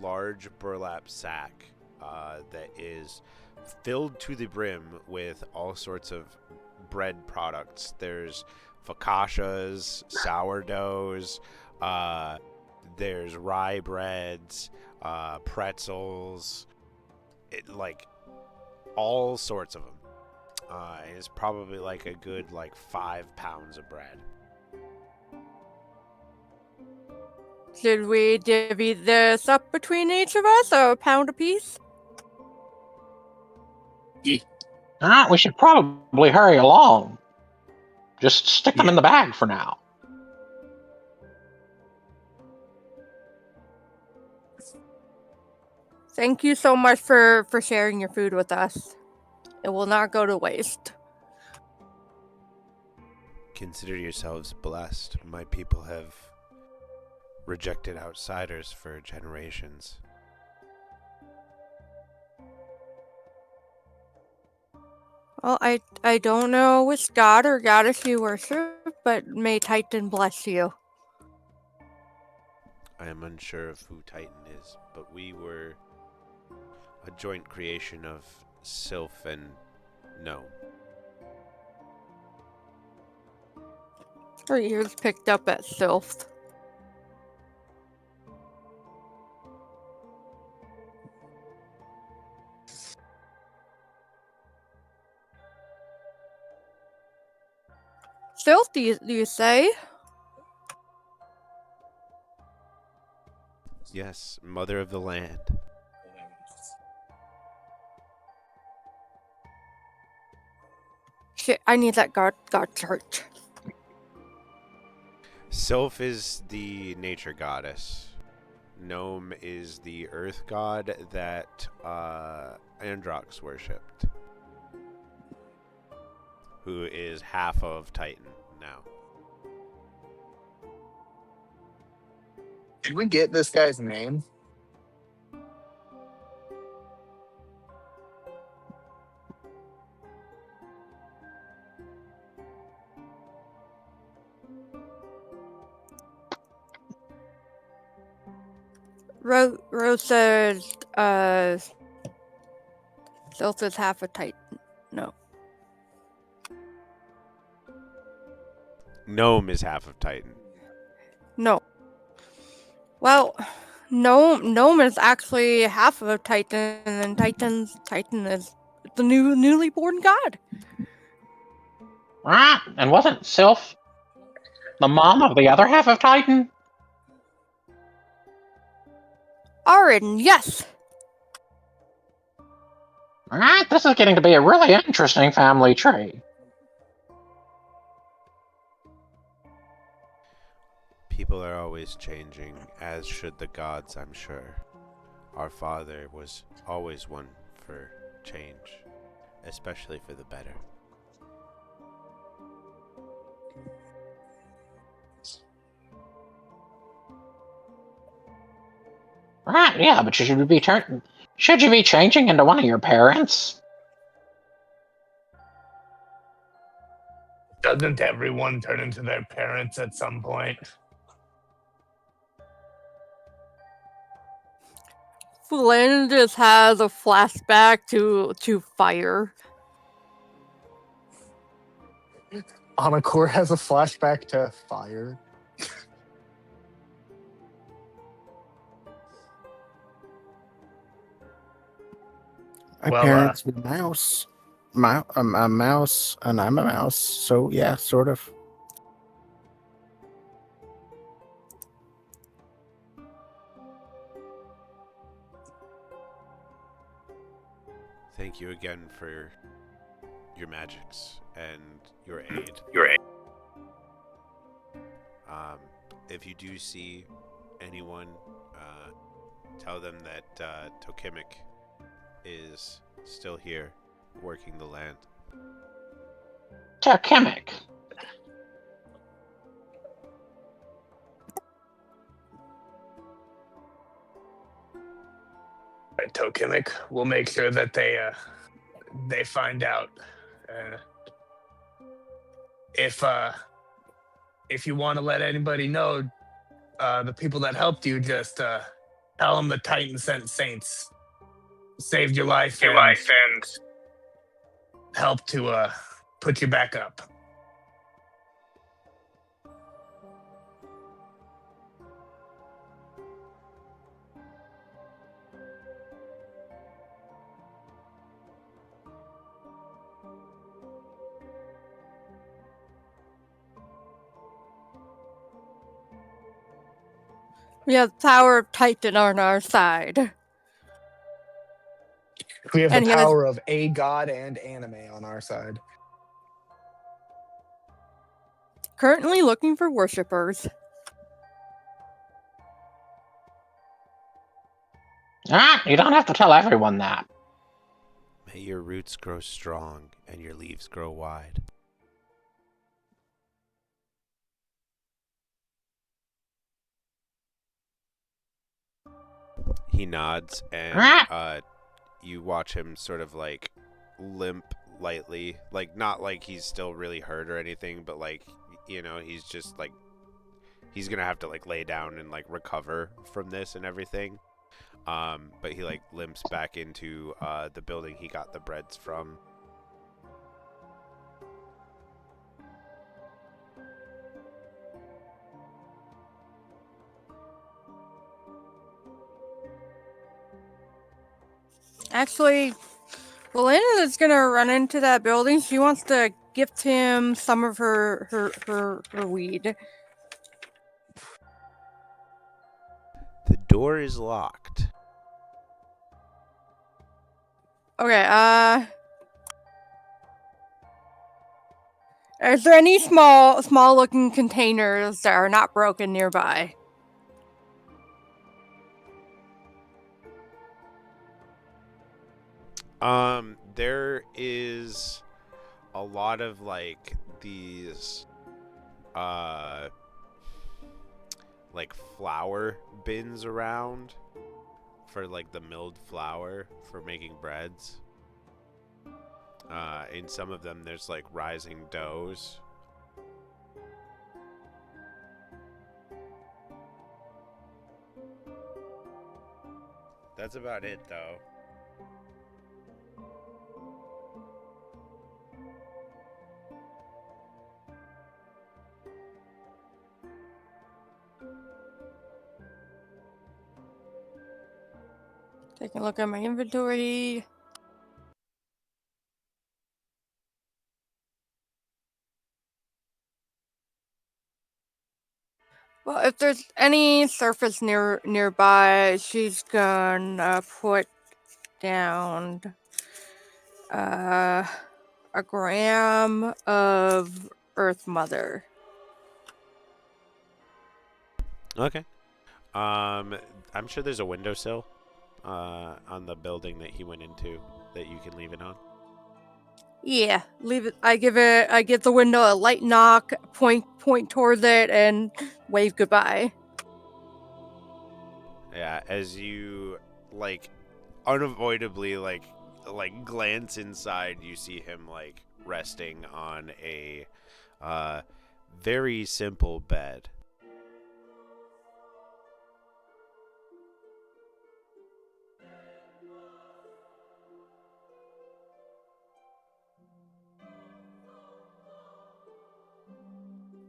large burlap sack that is filled to the brim with all sorts of bread products. There's focaccias, sourdoughs, there's rye breads, pretzels, like all sorts of them. It's probably like a good 5 pounds of bread. Should we divvy this up between each of us, or a pound apiece? We should probably hurry along. Just stick them in the bag for now. Thank you so much for sharing your food with us. It will not go to waste. Consider yourselves blessed. My people have rejected outsiders for generations. Well, I don't know which god or goddess you worship, but may Titan bless you. I am unsure of who Titan is, but we were a joint creation of Sylph and Gnome. Her ears picked up at Sylph. Sylph, do you say? Yes, mother of the land. Shit, I need that god chart. Sylph is the nature goddess. Gnome is the earth god that Androx worshipped, who is half of Titan now. Did we get this guy's name? Rose says, Sylph is half a Titan. No. Gnome is half of Titan. No. Well, Gnome is actually half of Titan, and Titan is the newly born god. And wasn't Sylph the mom of the other half of Titan? Arin, yes. This is getting to be a really interesting family tree. People are always changing, as should the gods, I'm sure. Our father was always one for change, especially for the better. Right, yeah, but should you be changing into one of your parents? Doesn't everyone turn into their parents at some point? Flynn just has a flashback to fire. Anakor has a flashback to fire. My Well, parents were mouse. A mouse, and I'm a mouse, so yeah, sort of. Thank you again for your magics and your aid. If you do see anyone, tell them that Tokimic is still here, working the land. Tokimic. right, Tokimic, we'll make sure that they find out. If you want to let anybody know, the people that helped you, just tell them the Titan sent Saints saved your life and helped to put you back up. We have Tower of Titan on our side. We have And the he has- power of a god and anime on our side. Currently looking for worshippers. You don't have to tell everyone that. May your roots grow strong and your leaves grow wide. He nods, and you watch him sort of like limp lightly, like not like he's still really hurt or anything, but like, you know, he's just like he's gonna have to like lay down and like recover from this and everything. But he like limps back into the building he got the breads from. Actually, Belinda is gonna run into that building. She wants to gift him some of her weed. The door is locked. Okay, is there any small looking containers that are not broken nearby? There is a lot of like these like flour bins around for like the milled flour for making breads. In some of them there's like rising doughs. That's about it though. Taking a look at my inventory. Well, if there's any surface nearby, she's gonna put down a gram of Earth Mother. Okay. I'm sure there's a windowsill on the building that he went into that you can leave it on. Yeah, leave it. I give the window a light knock, point towards it, and wave goodbye. Yeah, as you like unavoidably glance inside, you see him like resting on a very simple bed.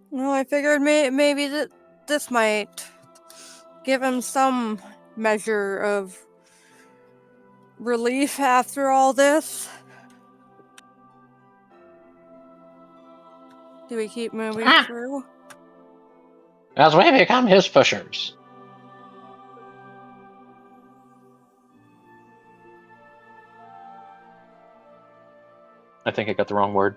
Well, I figured maybe this might give him some measure of relief after all this. Do we keep moving Ah, through? as we become his pushers. I think I got the wrong word.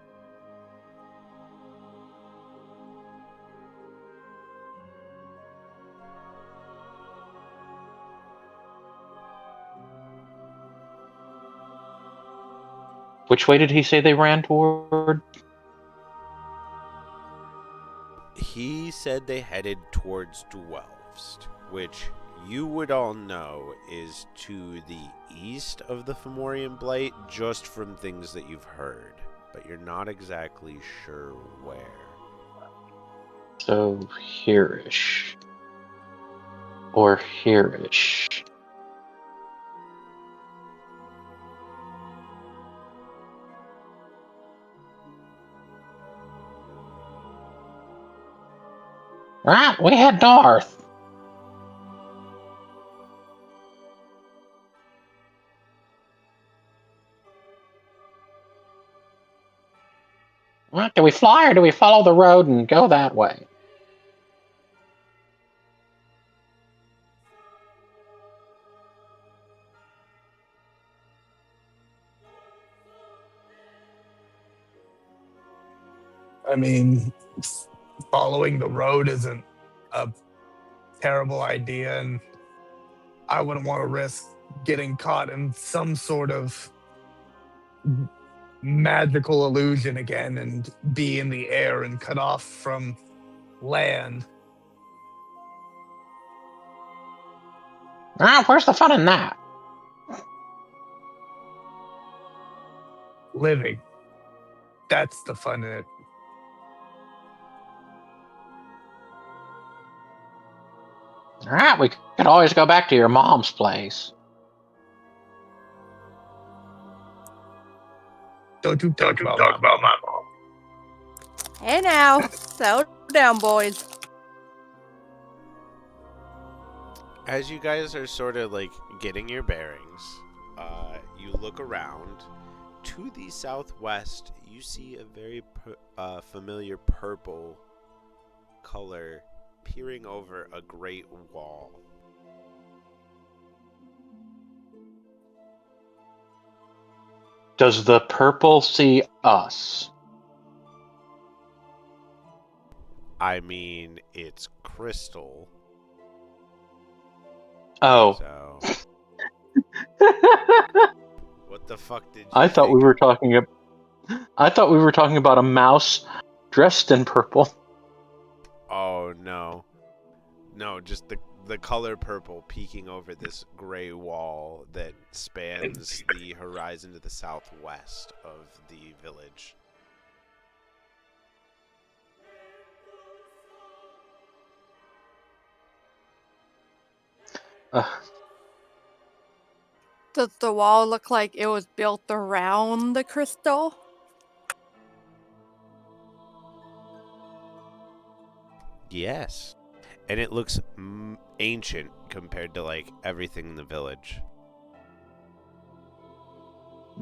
Which way did he say they ran toward? He said they headed towards Dwelvst, which you would all know is to the east of the Fomorian Blight, just from things that you've heard, but you're not exactly sure where. So here-ish. Or here-ish. Right, we head north. Right, do we fly or do we follow the road and go that way? I mean, following the road isn't a terrible idea, and I wouldn't want to risk getting caught in some sort of magical illusion again and be in the air and cut off from land. Ah, where's the fun in that? Living. That's the fun in it. Alright, we could always go back to your mom's place. Don't you talk about my mom. Hey now, settle down, boys. As you guys are sort of like getting your bearings, you look around. To the southwest, you see a very familiar purple color peering over a great wall. Does the purple see us? I mean, it's crystal. Oh. So, what the fuck did you I thought think? we were talking about a mouse dressed in purple. Oh no, no, just the color purple peeking over this gray wall that spans the horizon to the southwest of the village. Does the wall look like it was built around the crystal? Yes, and it looks ancient compared to like everything in the village.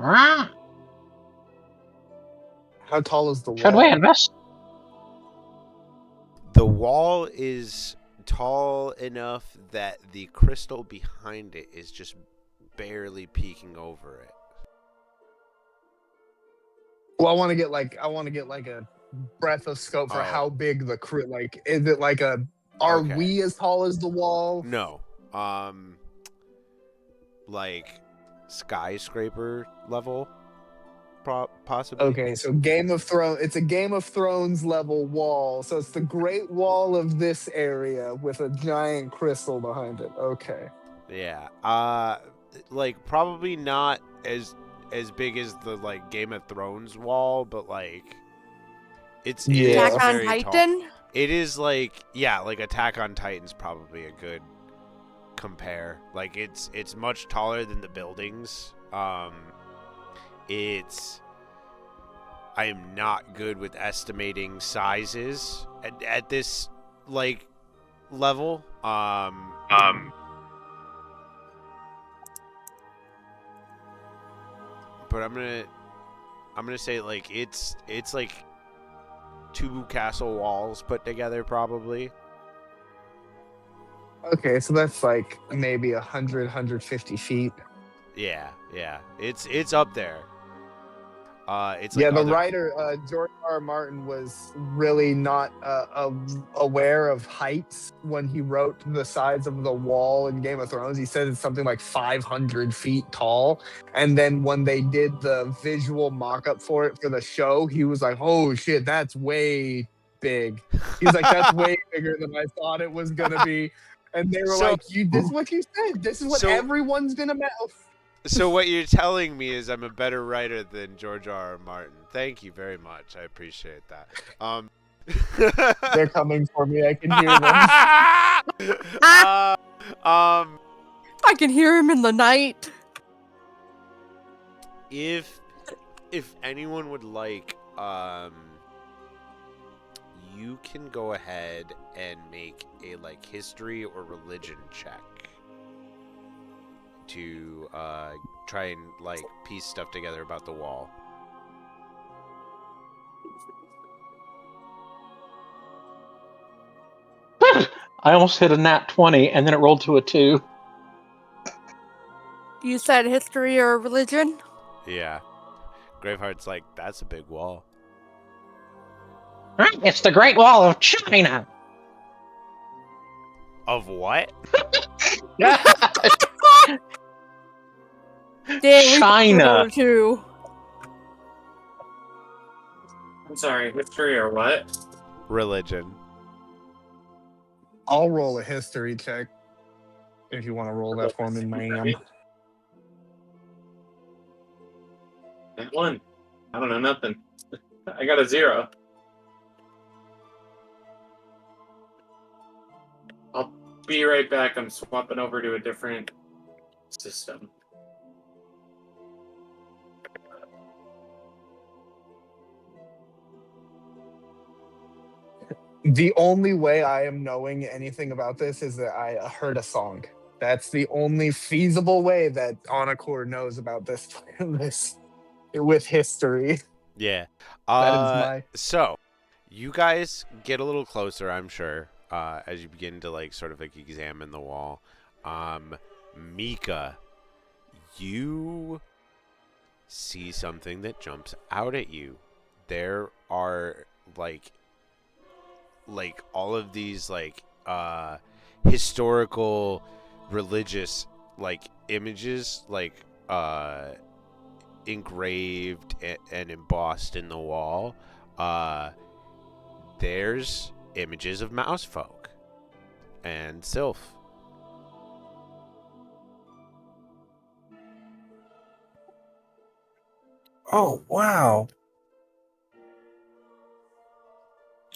Ah, How tall is the should wall? we invest? The wall is tall enough that the crystal behind it is just barely peeking over it. Well, I want to get like a breath of scope for Oh. how big the is it like a Are Okay. we as tall as the wall? No. Like skyscraper level, possibly. Okay, so Game of Thrones. It's a Game of Thrones level wall. So it's the Great Wall of this area with a giant crystal behind it. Okay. Yeah. Like probably not as big as the like Game of Thrones wall, but like it Yeah. is Attack on very tall. Titan. It is like like Attack on Titan's probably a good compare. Like it's much taller than the buildings. It's I am not good with estimating sizes at this like level. But I'm gonna say like it's like 2 castle walls put together probably. Okay, so that's like maybe 150 feet. Yeah. It's up there. It's Yeah, like the other. writer George R. Martin was really not aware of heights when he wrote the size of the wall in Game of Thrones. He said it's something like 500 feet tall, and then when they did the visual mock-up for it for the show, he was like, "Oh shit, that's way big." He's like, "That's way bigger than I thought it was gonna be," and they were So- like, "You, this is what you said. This is what So- everyone's gonna mouth." So what you're telling me is I'm a better writer than George R. R. Martin. Thank you very much. I appreciate that. They're coming for me. I can hear them. I can hear him in the night. If anyone would like, you can go ahead and make a like history or religion check to try and like piece stuff together about the wall. I almost hit a nat 20, and then it rolled to a 2. You said history or religion? Yeah. Graveheart's like, that's a big wall. It's the Great Wall of China. Of what? Damn, China. too. I'm sorry, history or what? Religion. I'll roll a history check if you want to roll that for me, ma'am. That one. I don't know nothing. I got a 0. I'll be right back. I'm swapping over to a different system. The only way I am knowing anything about this is that I heard a song. That's the only feasible way that Anakor knows about this this with history. Yeah. That is my So, you guys get a little closer, I'm sure, as you begin to like sort of like examine the wall. Mika, you see something that jumps out at you. There are like all of these like historical religious like images like engraved and embossed in the wall. There's images of mouse folk and sylph. Oh, wow.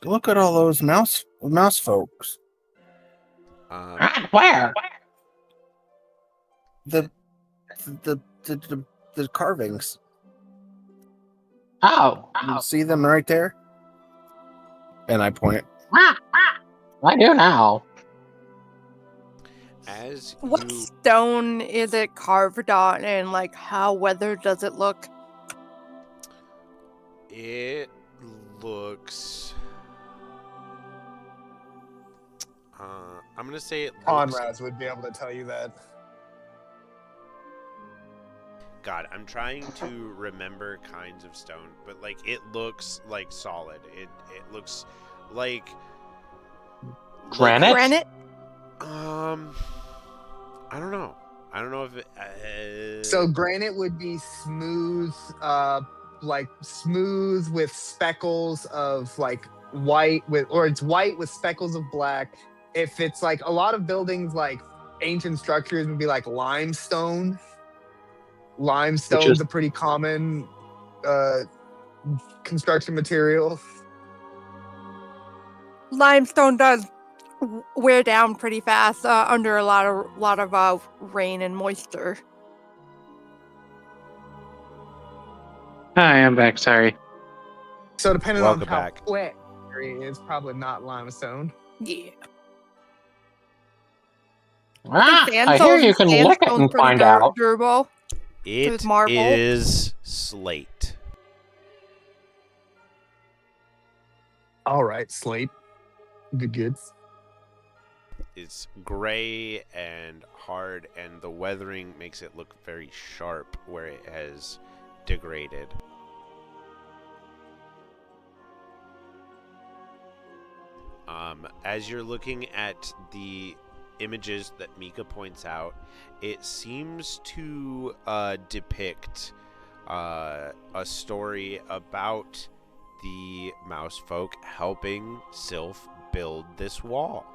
Look at all those mouse folks. Where? The the carvings. Oh, You see them right there? And I point. I do now. As What you stone is it carved on, and like how weathered does it look? it looks I'm gonna say it looks Conrads would be able to tell you that. God, I'm trying to remember kinds of stone, but like it looks like solid. It looks like Granite? Granite? I don't know. I don't know if it. So granite would be smooth, like smooth with speckles of like white with, or it's white with speckles of black. If it's like a lot of buildings, like ancient structures, would be like limestone. Which Limestone's is a pretty common uh, construction material. Limestone does wear down pretty fast under a lot of rain and moisture. Hi, I'm back. Sorry. So depending on Welcome how back. wet it's probably not limestone. Yeah. I hear you can lick it Sandstone's and pretty find out. durable. It marble. is slate. All right, slate. Good. It's gray and hard, and the weathering makes it look very sharp where it has degraded. As you're looking at the images that Mika points out, it seems to depict a story about the mouse folk helping Sylph build this wall.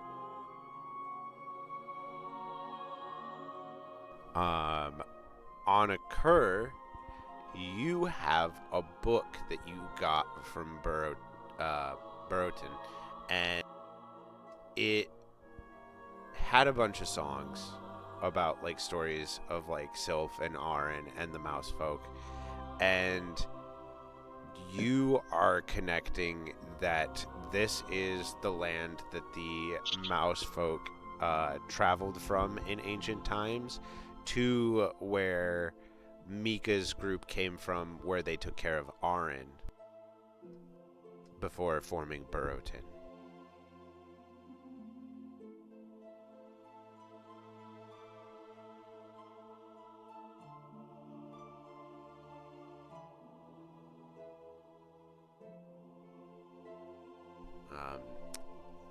On a Kerr, you have a book that you got from Burrowton, and it had a bunch of songs about like stories of like Sylph and Arin and the mouse folk, and you are connecting that this is the land that the mouse folk traveled from in ancient times to where Mika's group came from, where they took care of Arin before forming Burrowton.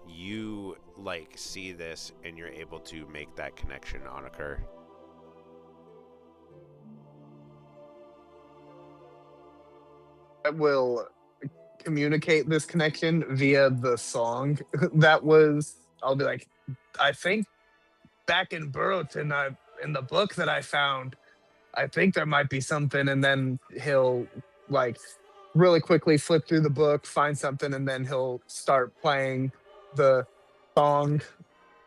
You like see this and you're able to make that connection on occur. I will communicate this connection via the song that was. I'll be like, I think back in Burrowton, in the book that I found, I think there might be something, and then he'll like really quickly flip through the book, find something, and then he'll start playing the song,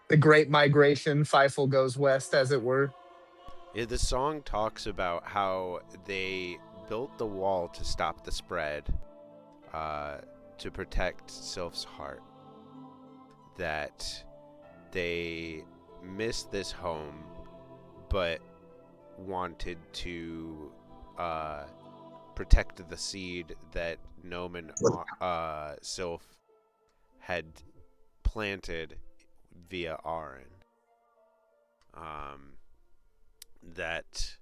"The Great Migration." Feifel goes west, as it were. Yeah, the song talks about how they built the wall to stop the spread, to protect Sylph's heart. That they missed this home, but wanted to protect the seed that Gnome and Sylph had planted via Arin. That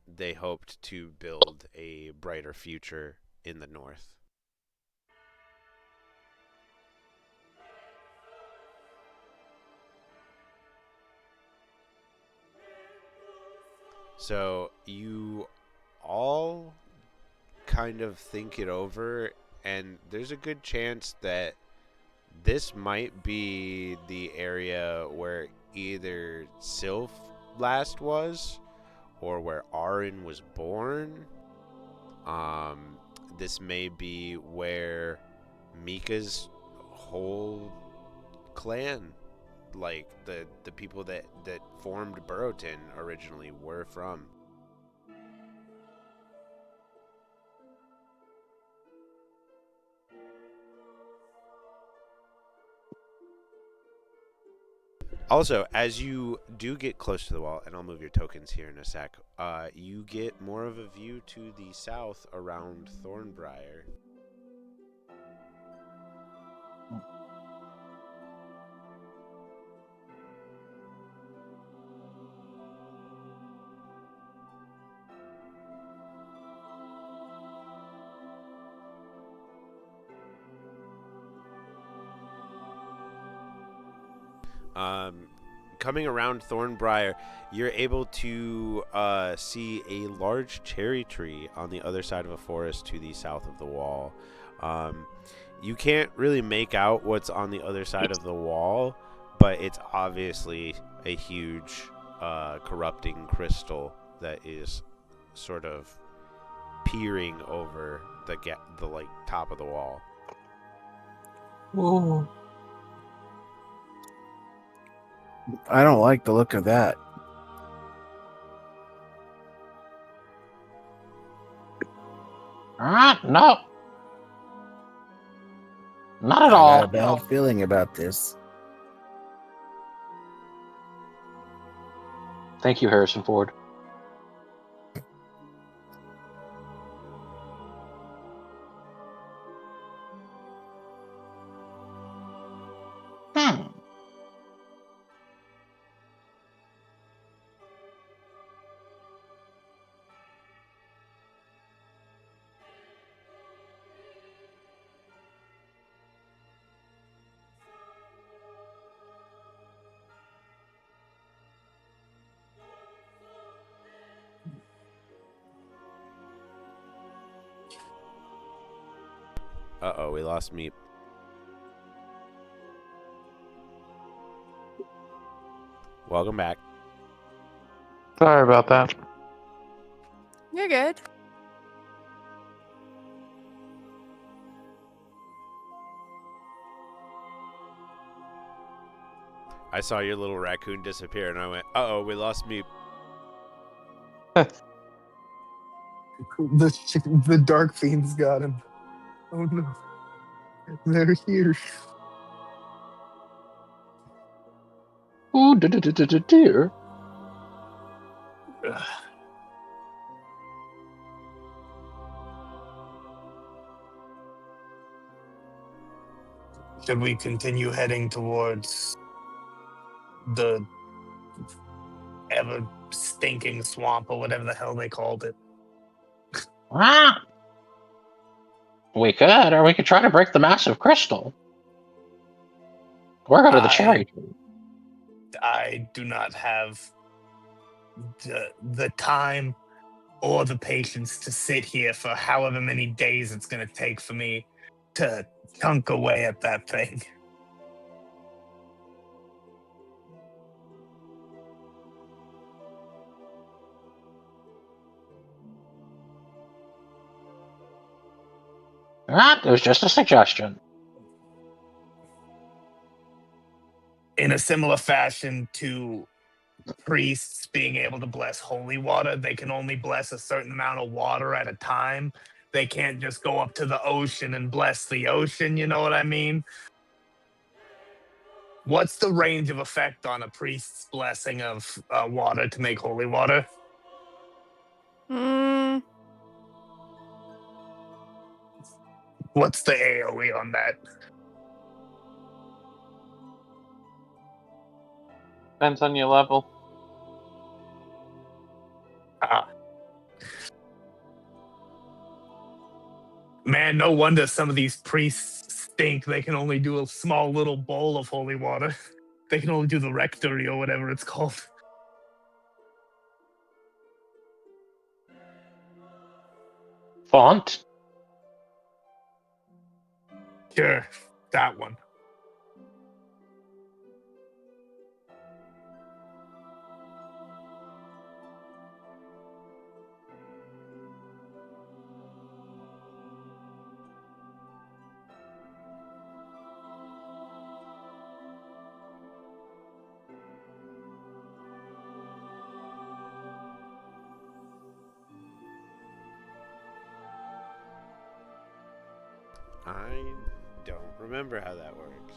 they hoped to build a brighter future in the north. So you all kind of think it over, and there's a good chance that this might be the area where either Sylph last was or where Arin was born. This may be where Mika's whole clan, like the people that formed Burrowton originally, were from. Also, as you do get close to the wall, and I'll move your tokens here in a sec, you get more of a view to the south around Thornbriar. Coming around Thornbriar, you're able to see a large cherry tree on the other side of a forest to the south of the wall. You can't really make out what's on the other side of the wall, but it's obviously a huge corrupting crystal that is sort of peering over the like top of the wall. Whoa. I don't like the look of that. No. Not at I got a all. bad feeling about this. Thank you, Harrison Ford. Hmm. Uh-oh, we lost Meep. Welcome back. Sorry about that. You're good. I saw your little raccoon disappear, and I went, uh-oh, we lost Meep. The dark fiends got him. Oh no. They're here. Ooh, dear. Should we continue heading towards the ever stinking swamp or whatever the hell they called it? Ah. We could, or we could try to break the massive crystal. We're going to the cherry tree. I do not have the time or the patience to sit here for however many days it's going to take for me to chunk away at that thing. It was just a suggestion. In a similar fashion to priests being able to bless holy water, they can only bless a certain amount of water at a time. They can't just go up to the ocean and bless the ocean, you know what I mean? What's the range of effect on a priest's blessing of water to make holy water? Hmm. What's the AoE on that? Depends on your level. Man, no wonder some of these priests stink. They can only do a small little bowl of holy water. They can only do the rectory or whatever it's called. Font. Sure, that one. I don't remember how that works.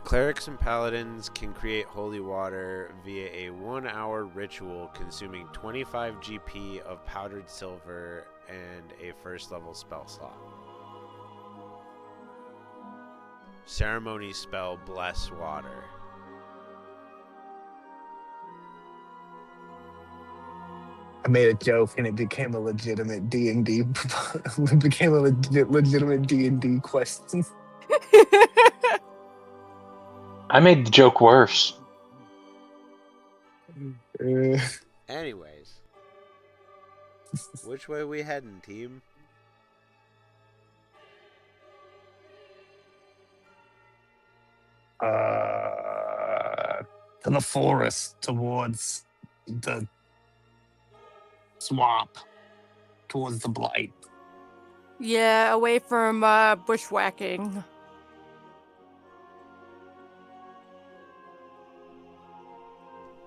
Clerics and paladins can create holy water via a 1-hour ritual consuming 25 GP of powdered silver and a first level spell slot. ceremony spell Bless Water. I made a joke and it became a legitimate D&D. It became a legitimate D&D question. I made the joke worse. Anyways, which way we heading, team? To the forest, towards the swamp, towards the blight. Yeah, away from bushwhacking.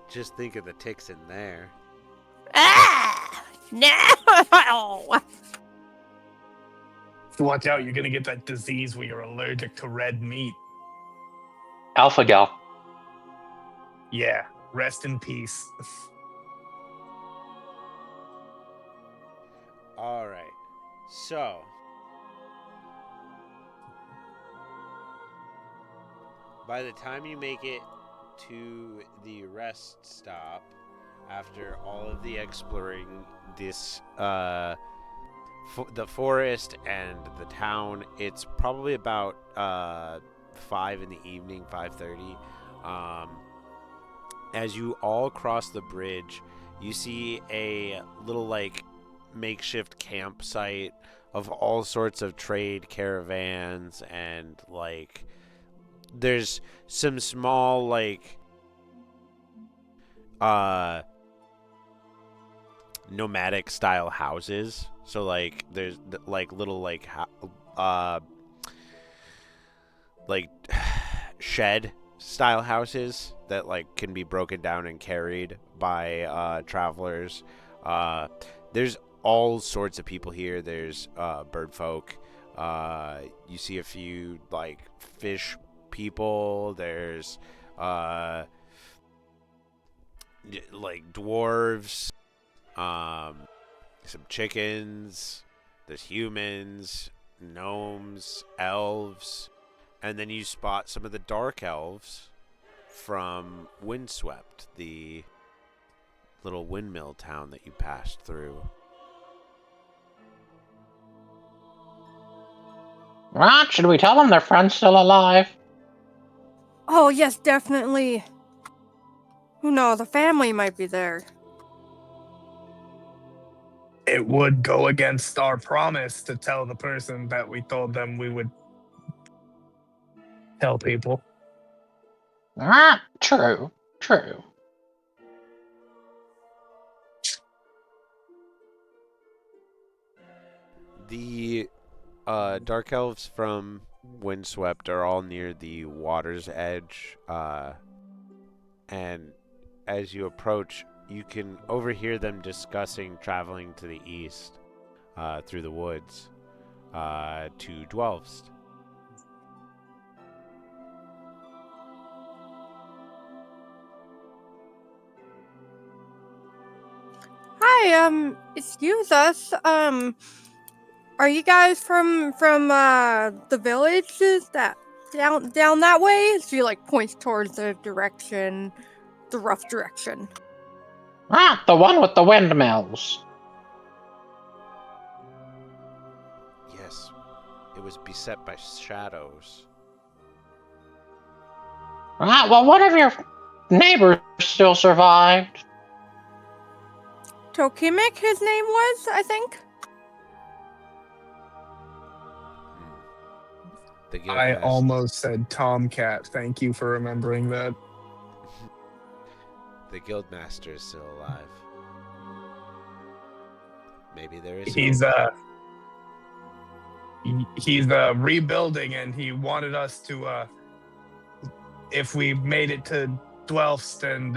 Just think of the ticks in there. Ah! No! Watch out, you're gonna get that disease where you're allergic to red meat. Alpha Gal. Yeah, rest in peace. All right. So, by the time you make it to the rest stop, after all of the exploring this, the forest and the town, it's probably about 5 in the evening, 5:30. As you all cross the bridge, you see a little like makeshift campsite of all sorts of trade caravans, and like there's some small like nomadic style houses. So like there's like little like like shed style houses that like can be broken down and carried by travelers. There's all sorts of people here. There's bird folk. You see a few like fish people. There's like dwarves, some chickens, there's humans, gnomes, elves, and then you spot some of the dark elves from Windswept, the little windmill town that you passed through. Right, should we tell them their friend's still alive? Oh, yes, definitely. Who knows? The family might be there. It would go against our promise to tell the person that we told them we would tell people. Right, true. The dark elves from Windswept are all near the water's edge, and as you approach, you can overhear them discussing traveling to the east through the woods to Dwelvst. Hi, excuse us. Are you guys from the villages that down that way? She like points towards the direction, the rough direction. Right, the one with the windmills. Yes, it was beset by shadows. Right, well, one of your neighbors still survived. Tokimic, his name was, I think. The I Guildmaster. almost said Tomcat. Thank you for remembering that. The Guildmaster is still alive. Maybe there is He's hope. he's rebuilding, and he wanted us to if we made it to Dwelfst and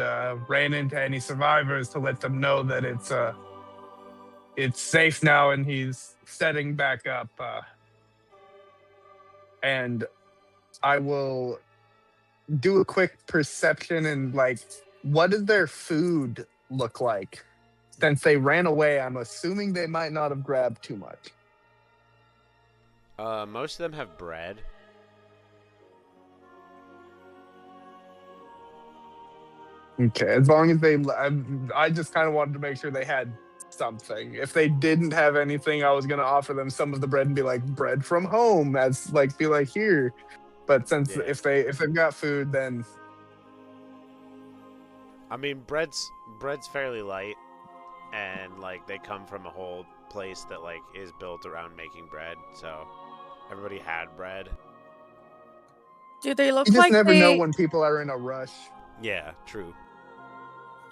ran into any survivors, to let them know that it's safe now, and he's setting back up. And I will do a quick perception and like, what does their food look like? Since they ran away, I'm assuming they might not have grabbed too much. Most of them have bread. Okay, as long as they, I just kind of wanted to make sure they had something. If they didn't have anything, I was gonna offer them some of the bread and be like, bread from home, as like be like here. But since Yeah. if they've got food, then I mean, bread's fairly light, and like they come from a whole place that like is built around making bread, so everybody had bread. Do they look you just like never know they? when people are in a rush. Yeah, true.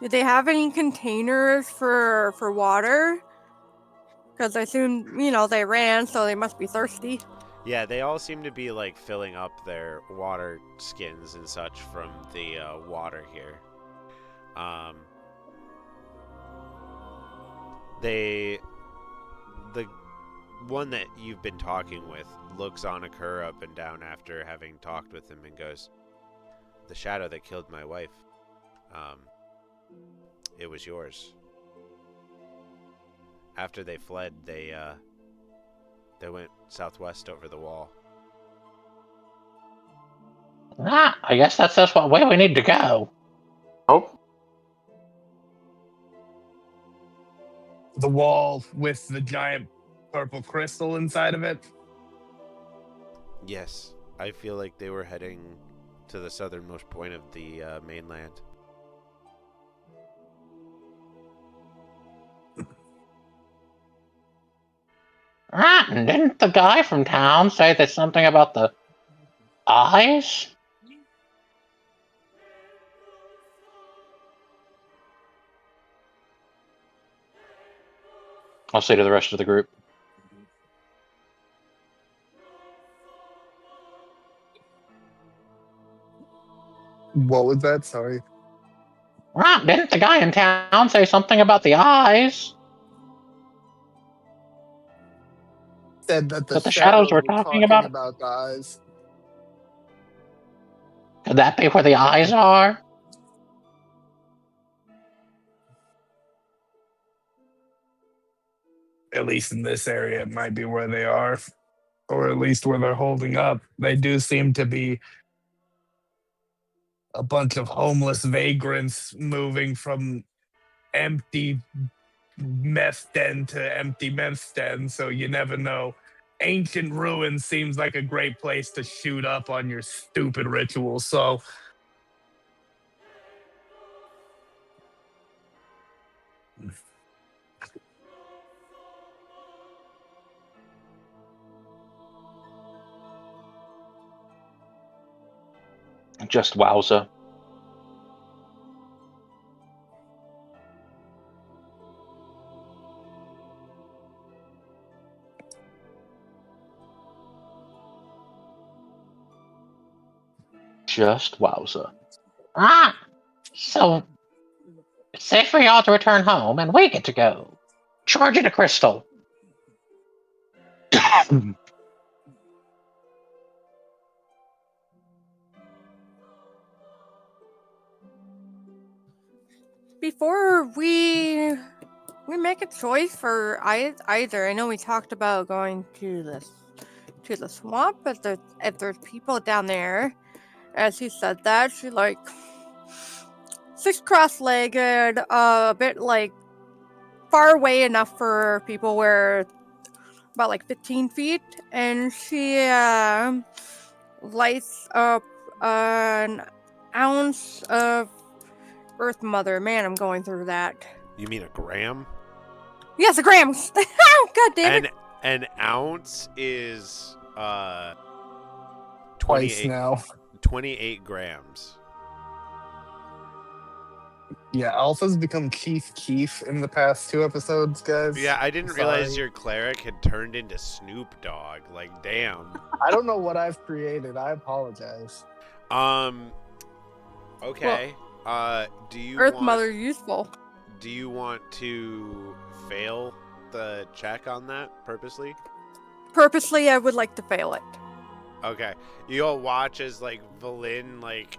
Do they have any containers for water? Because I assume they ran, so they must be thirsty. Yeah, they all seem to be like filling up their water skins and such from the water here. Um, the one that you've been talking with looks Anakur up and down after having talked with him and goes, "The shadow that killed my wife, it was yours." After they fled, they went southwest over the wall. I guess that's what way we need to go. Oh, The wall with the giant purple crystal inside of it. Yes, I feel like they were heading to the southernmost point of the mainland. And didn't the guy from town say that something about the eyes? I'll say to the rest of the group. What was that? Sorry. Didn't the guy in town say something about the eyes? Said that the That the shadows shadows were were talking talking about? about the eyes. Could that be where the eyes are? At least in this area, it might be where they are, or at least where they're holding up. They do seem to be a bunch of homeless vagrants moving from empty meth den to empty meth den, so you never know. Ancient ruins seems like a great place to shoot up on your stupid rituals, so Just wowza. Just wowza. So it's safe for y'all to return home, and we get to go. Charge it a crystal. Before we make a choice for either, I know we talked about going to the swamp, but if there's people down there, as he said that, she's like six cross-legged, a bit like far away enough for people where about like 15 feet, and she lights up an ounce of Earth Mother. Man, I'm going through that. You mean a gram? Yes, a gram. Oh, God damn it. An ounce is Twice 28, now. 28 grams. Yeah, Alpha's become Chief Keef in the past 2 episodes, guys. Yeah, I didn't Sorry. realize your cleric had turned into Snoop Dogg. Like, damn. I don't know what I've created. I apologize. Okay. Do you Earth want, Mother useful. Do you want to fail the check on that purposely? Purposely, I would like to fail it. Okay. You'll watch as like Valin like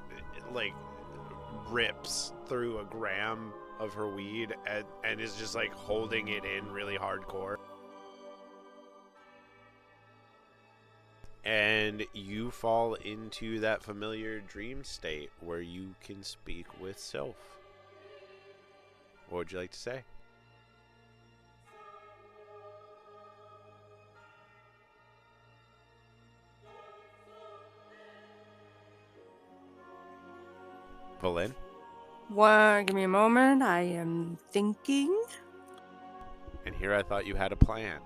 rips through a gram of her weed and is just like holding it in really hardcore. And you fall into that familiar dream state where you can speak with self. What would you like to say? Valin? Give me a moment. I am thinking. And here I thought you had a plan.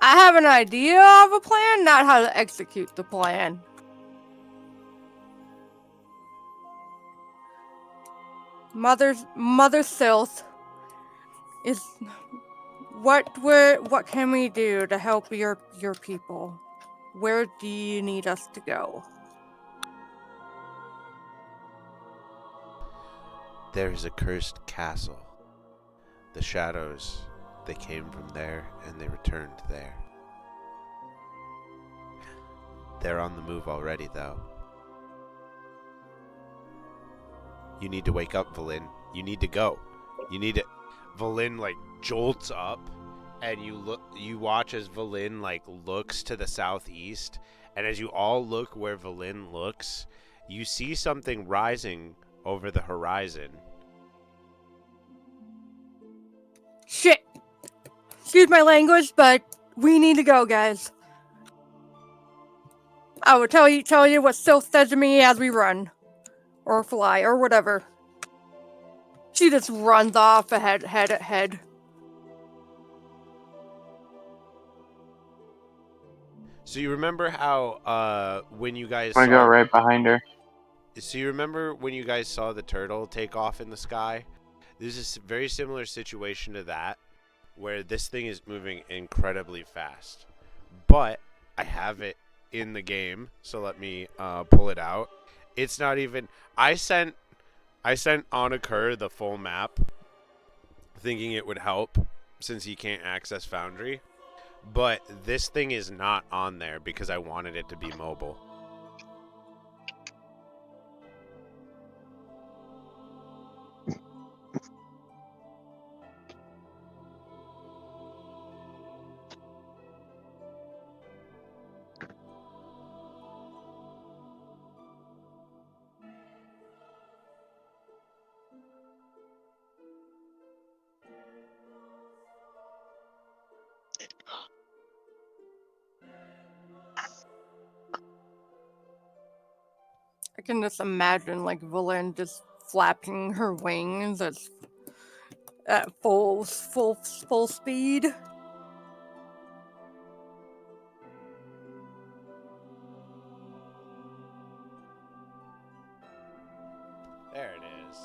I have an idea of a plan, not how to execute the plan. Mother Sylth is what can we do to help your people? Where do you need us to go? There is a cursed castle. The shadows, they came from there and they returned there. They're on the move already, though. You need to wake up, Valin. You need to go. You need to... Valin, like, jolts up, and you watch as Valin, like, looks to the southeast, and as you all look where Valin looks, you see something rising over the horizon. Shit! Excuse my language, but we need to go, guys. I will tell you what Sylph said to me as we run. Or fly, or whatever. She just runs off head. So you remember how, when you guys I go right behind her. So you remember when you guys saw the turtle take off in the sky? This is a very similar situation to that, where this thing is moving incredibly fast. But I have it in the game, so let me pull it out. It's not even... I sent Anakur the full map, thinking it would help, since he can't access Foundry. But this thing is not on there because I wanted it to be mobile. I can just imagine, like, Valin just flapping her wings at full speed. There it is.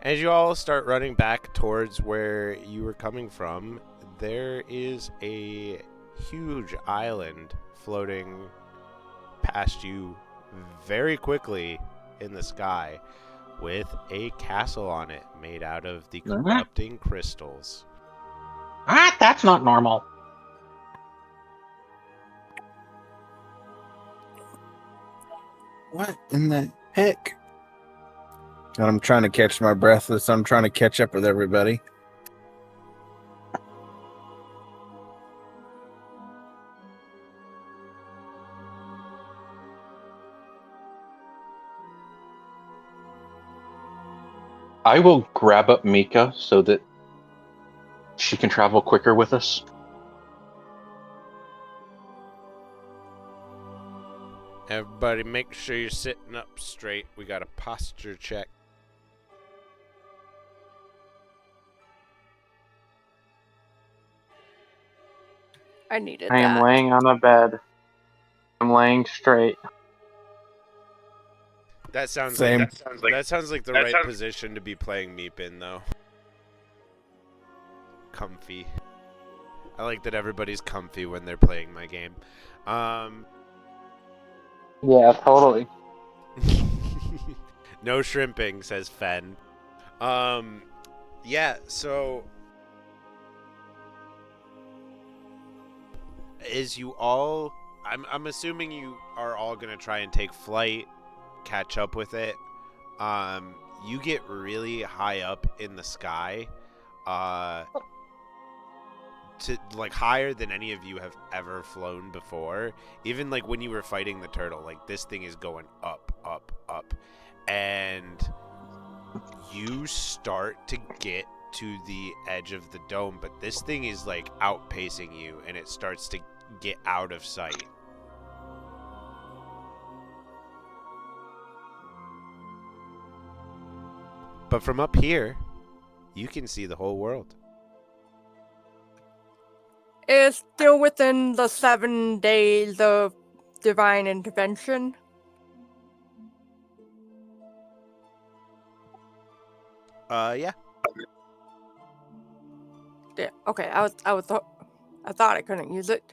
As you all start running back towards where you were coming from, there is a huge island floating past you very quickly in the sky with a castle on it made out of the corrupting crystals. Ah, that's not normal. What in the heck? And I'm trying to catch my breath as I'm trying to catch up with everybody. I will grab up Mika so that she can travel quicker with us. Everybody make sure you're sitting up straight. We got a posture check. I needed I am that. laying on a bed. I'm laying straight. That sounds Same. like the right position to be playing Meep in, though. Comfy. I like that everybody's comfy when they're playing my game. Yeah, totally. No shrimping, says Fen. Yeah, so is you all I'm assuming you are all gonna try and take flight, catch up with it. You get really high up in the sky, to like higher than any of you have ever flown before. Even like when you were fighting the turtle, like this thing is going up, up, up, and you start to get to the edge of the dome, but this thing is like outpacing you, and it starts to get out of sight. But from up here, you can see the whole world. It's still within the 7 days of divine intervention. Yeah. Yeah. Okay. I thought I couldn't use it.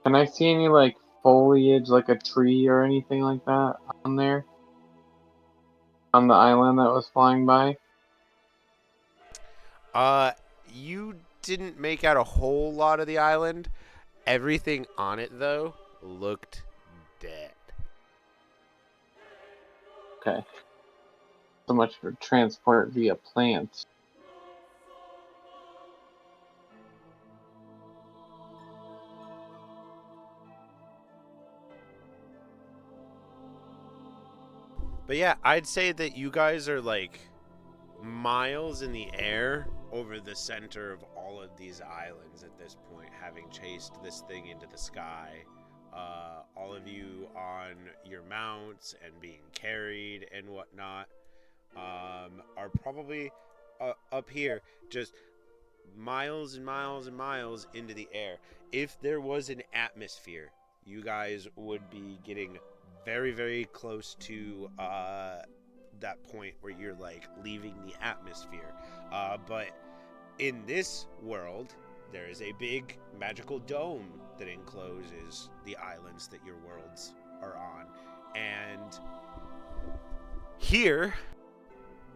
Can I see any like foliage, like a tree or anything like that on there? On the island that was flying by? You didn't make out a whole lot of the island. Everything on it, though, looked dead. Okay. So much for transport via plants. But yeah, I'd say that you guys are like miles in the air over the center of all of these islands at this point, having chased this thing into the sky. All of you on your mounts and being carried and whatnot are probably up here, just miles and miles and miles into the air. If there was an atmosphere, you guys would be getting very, very close to that point where you're like leaving the atmosphere. But in this world, there is a big magical dome that encloses the islands that your worlds are on. And here,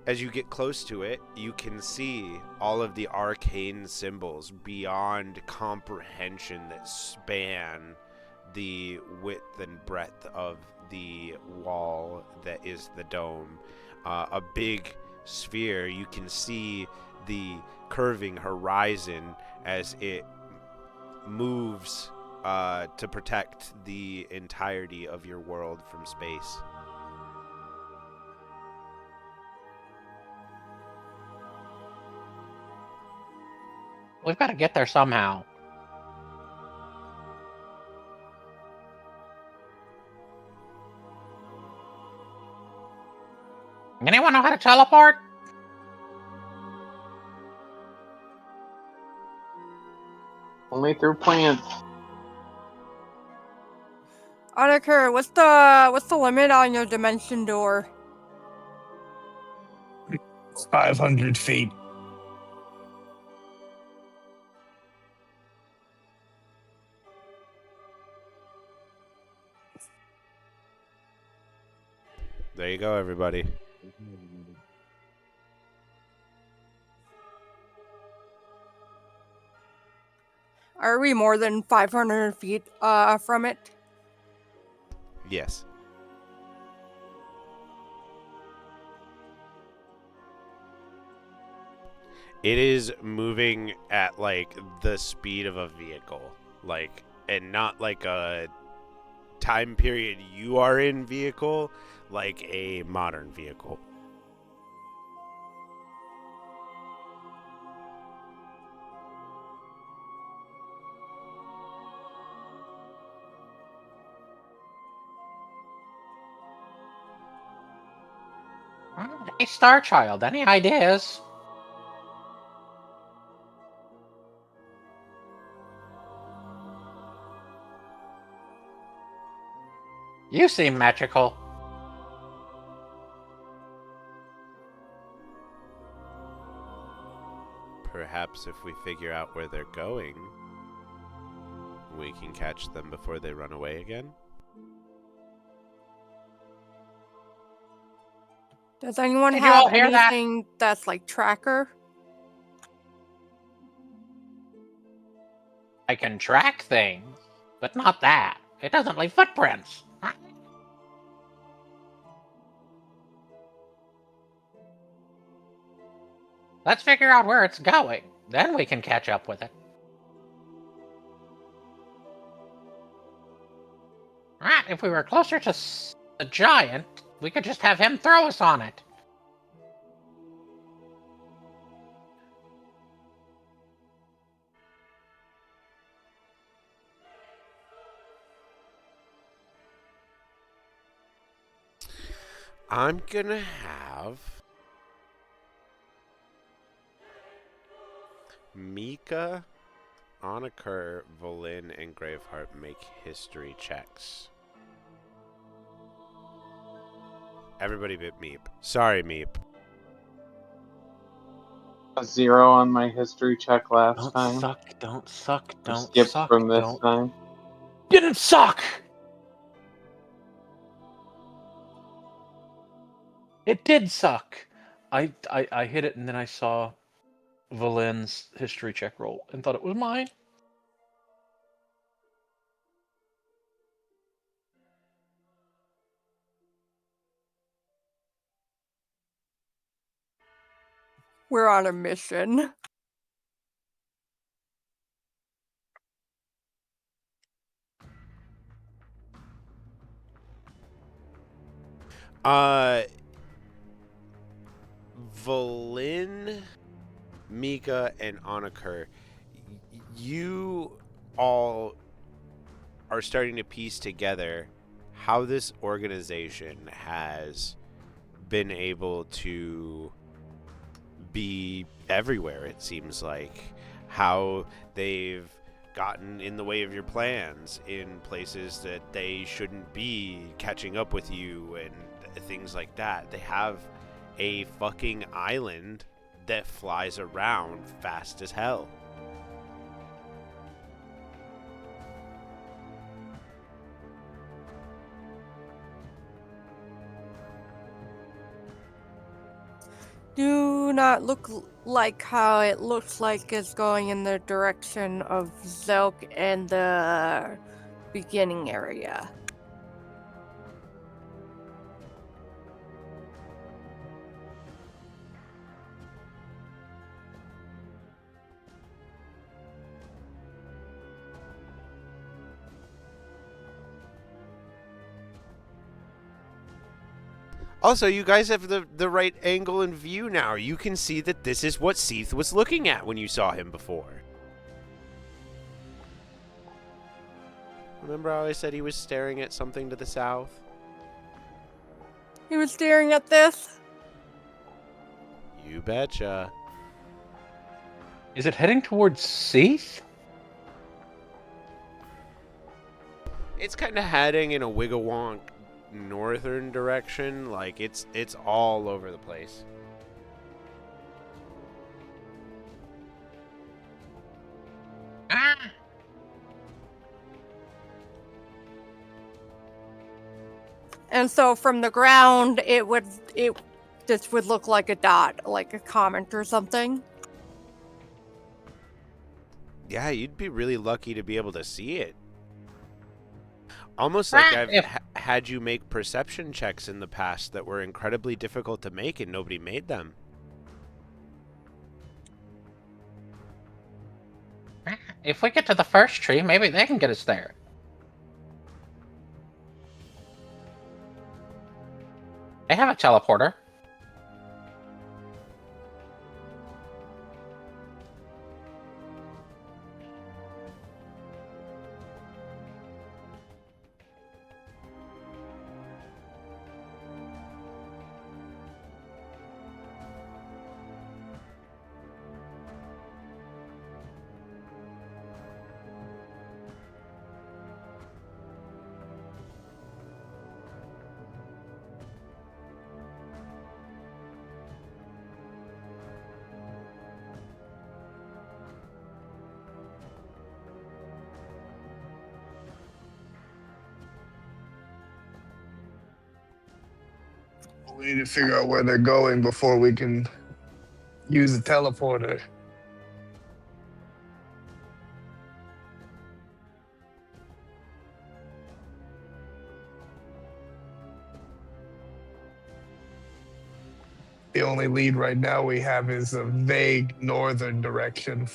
as you get close to it, you can see all of the arcane symbols beyond comprehension that span the width and breadth of the wall that is the dome. A big sphere. You can see the curving horizon as it moves to protect the entirety of your world from space. We've got to get there somehow. Anyone know how to teleport? Only through plants. Onaker, what's the limit on your dimension door? 500 feet. There you go, everybody. Are we more than 500 feet from it? Yes. It is moving at like the speed of a vehicle, like, and not like a time period you are in vehicle, like a modern vehicle. Hey, Star Child, any ideas? You seem magical. Perhaps if we figure out where they're going, we can catch them before they run away again. Does anyone Did you all have hear that? anything that's like tracker? I can track things, but not that. It doesn't leave footprints. Let's figure out where it's going. Then we can catch up with it. Right, if we were closer to the giant, we could just have him throw us on it. I'm gonna have Mika, Onaker, Volin, and Graveheart make history checks. Everybody but Meep. Sorry, Meep. A 0 on my history check last Don't time. suck, don't suck, Or don't skipped suck, from this don't. time. Didn't suck! It did suck. I hit it and then I saw Valen's history check roll and thought it was mine. We're on a mission. Volin, Mika, and Onaker, you all are starting to piece together how this organization has been able to be everywhere, it seems like. How they've gotten in the way of your plans in places that they shouldn't be, catching up with you and things like that. They have a fucking island that flies around fast as hell. Do not look like how it looks like it's going in the direction of Zelk and the beginning area. Also, you guys have the right angle and view now. You can see that this is what Seath was looking at when you saw him before. Remember how I said he was staring at something to the south? He was staring at this. You betcha. Is it heading towards Seath? It's kind of heading in a wiggle-wonk northern direction. Like, it's all over the place. And so from the ground, this would look like a dot, like a comment or something. Yeah, you'd be really lucky to be able to see it. Almost like I've had you make perception checks in the past that were incredibly difficult to make and nobody made them. If we get to the first tree, maybe they can get us there. They have a teleporter. We need to figure out where they're going before we can use the teleporter. The only lead right now we have is a vague northern direction.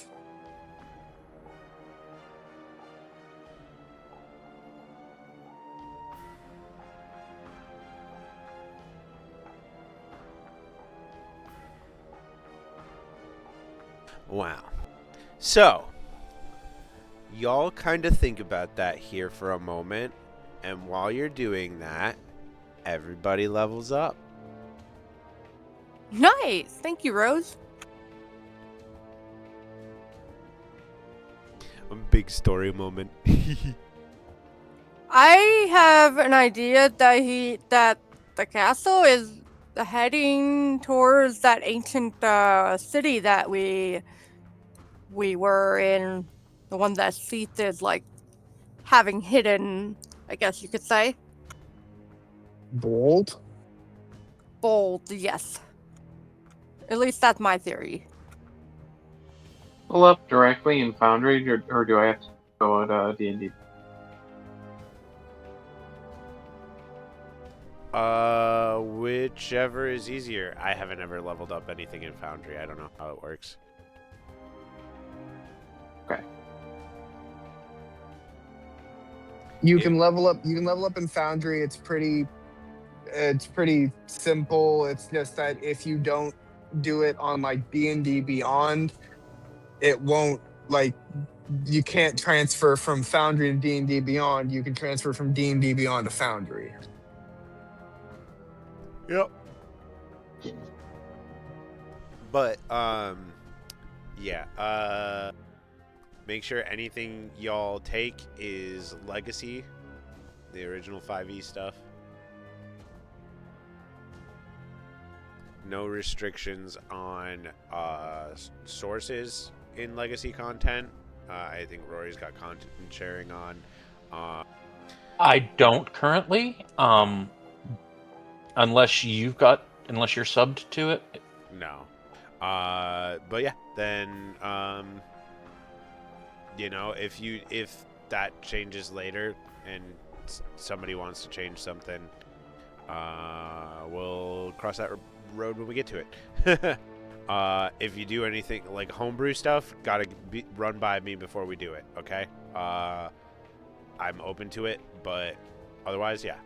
Wow. So, y'all kind of think about that here for a moment, and while you're doing that, everybody levels up. Nice. Thank you, Rose. A big story moment. I have an idea that the castle is heading towards that ancient city that we were in, the one that Seath is like having hidden, I guess you could say. Bold? Bold, yes. At least that's my theory. Pull up directly in Foundry, or do I have to go to D&D? Whichever is easier. I haven't ever leveled up anything in Foundry. I don't know how it works. Okay. You can level up. You can level up in Foundry. It's pretty simple. It's just that if you don't do it on like D&D Beyond, it won't like you can't transfer from Foundry to D&D Beyond. You can transfer from D&D Beyond to Foundry. Yep. But yeah, make sure anything y'all take is Legacy, the original 5e stuff. No restrictions on sources in Legacy content. I think Rory's got content sharing on. I don't currently, unless you're subbed to it. No. But yeah, then if that changes later and somebody wants to change something, we'll cross that road when we get to it. If you do anything like homebrew stuff, gotta run by me before we do it, okay? I'm open to it, but otherwise, yeah.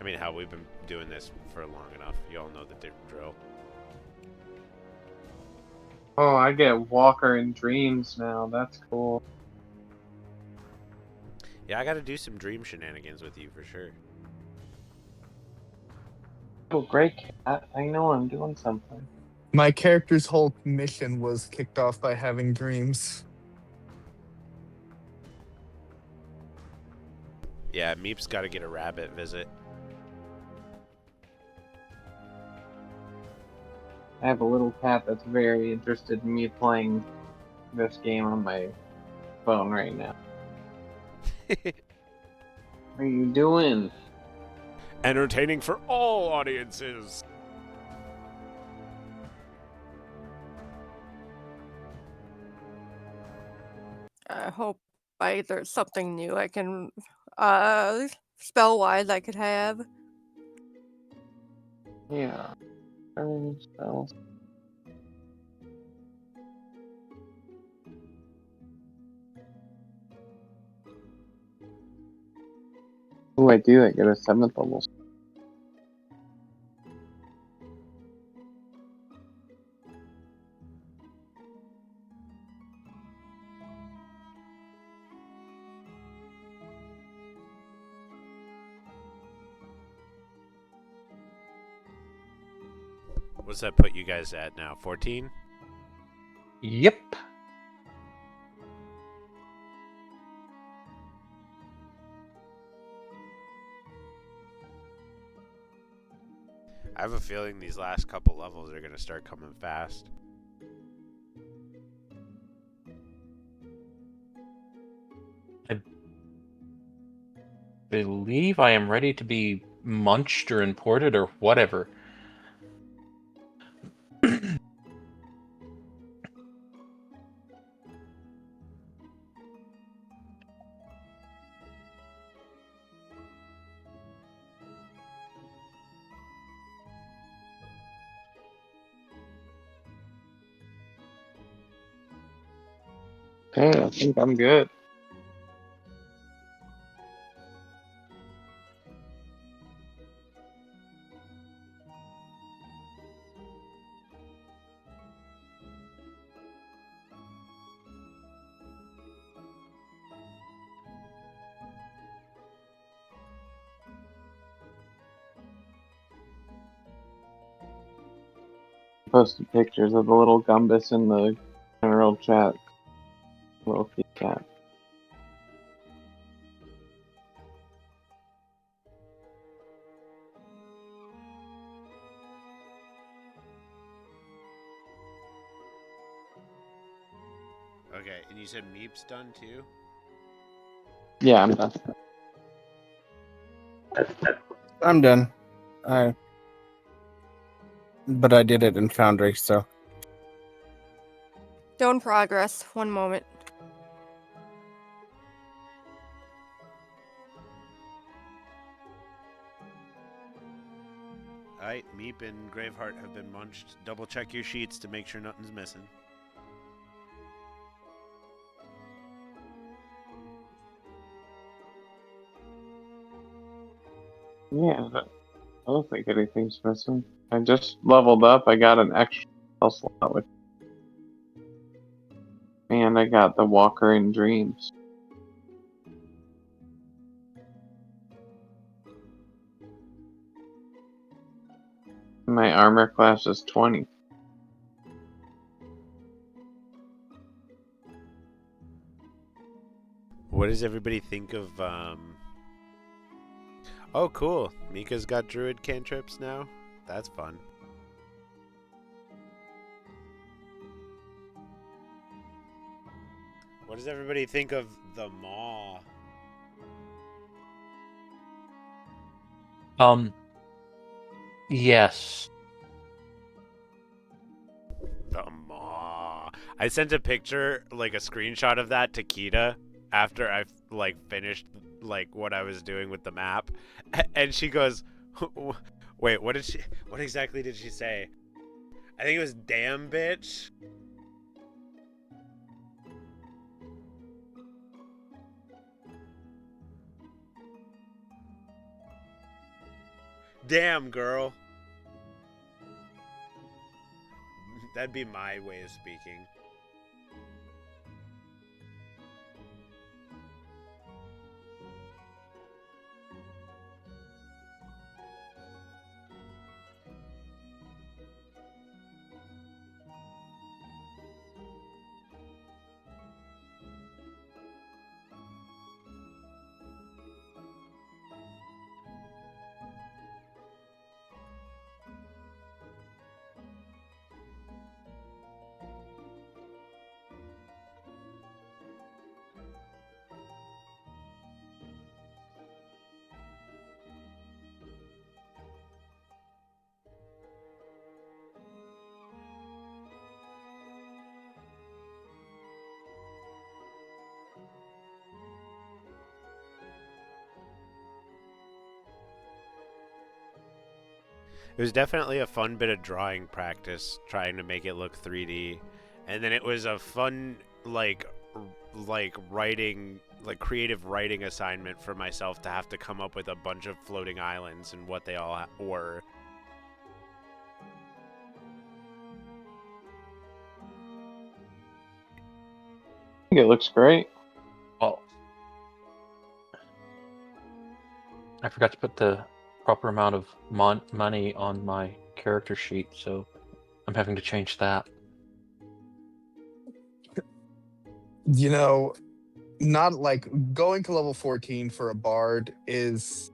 I mean, hell, we've been doing this for long enough. You all know the drill. Oh, I get Walker in Dreams now. That's cool. Yeah, I gotta do some dream shenanigans with you for sure. Oh, great cat. I know I'm doing something. My character's whole mission was kicked off by having dreams. Yeah, Meep's gotta get a rabbit visit. I have a little cat that's very interested in me playing this game on my phone right now. What are you doing? Entertaining for all audiences. I hope there's something new I can spell wise I could have. Yeah. Spells. Oh, I do. I get a 7th level. What's that put you guys at now? 14? Yep. I have a feeling these last couple levels are gonna start coming fast. I believe I am ready to be munched or imported or whatever. Okay, I think I'm good. Posted pictures of the little Gumbus in the general chat. Little cat. Okay, and you said Meep's done too? Yeah, I'm done. I'm done. But I did it in Foundry, so. Still in progress. One moment. Alright, Meep and Graveheart have been munched. Double check your sheets to make sure nothing's missing. Yeah, I don't think anything's missing. I just leveled up. I got an extra spell slot with, and I got the Walker in Dreams. My armor class is 20. What does everybody think of, Oh, cool. Mika's got druid cantrips now? That's fun. What does everybody think of the Maw? Yes. The Maw. I sent a picture, like a screenshot of that to Kita after I like finished like what I was doing with the map, and she goes, "Wait, what exactly did she say?" I think it was "damn bitch." Damn, girl. That'd be my way of speaking. It was definitely a fun bit of drawing practice, trying to make it look 3D, and then it was a fun writing, like creative writing assignment for myself to have to come up with a bunch of floating islands and what they all were. I think it looks great. Well, I forgot to put the proper amount of money on my character sheet, so I'm having to change that. You know, not like going to level 14 for a bard is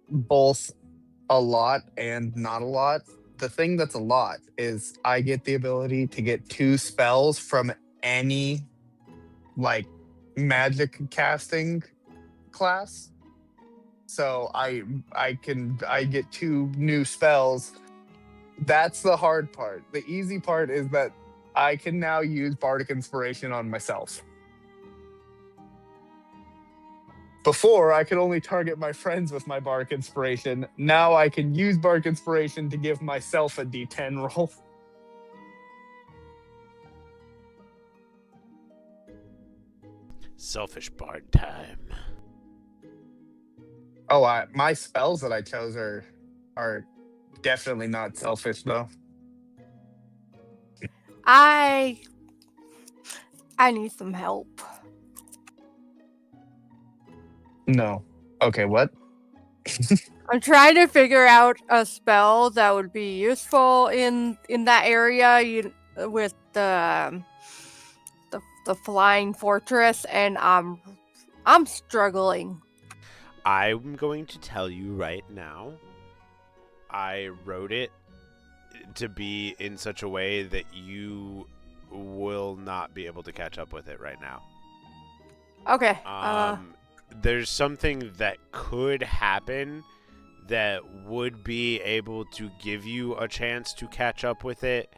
both a lot and not a lot. The thing that's a lot is I get the ability to get 2 spells from any like magic casting class. So I get 2 new spells. That's the hard part. The easy part is that I can now use Bardic Inspiration on myself. Before, I could only target my friends with my Bardic Inspiration. Now I can use Bardic Inspiration to give myself a D10 roll. Selfish bard time. Oh, my spells that I chose are definitely not selfish though. I need some help. No. Okay, what? I'm trying to figure out a spell that would be useful in that area with the flying fortress, and I'm struggling. I'm going to tell you right now. I wrote it to be in such a way that you will not be able to catch up with it right now. Okay. There's something that could happen that would be able to give you a chance to catch up with it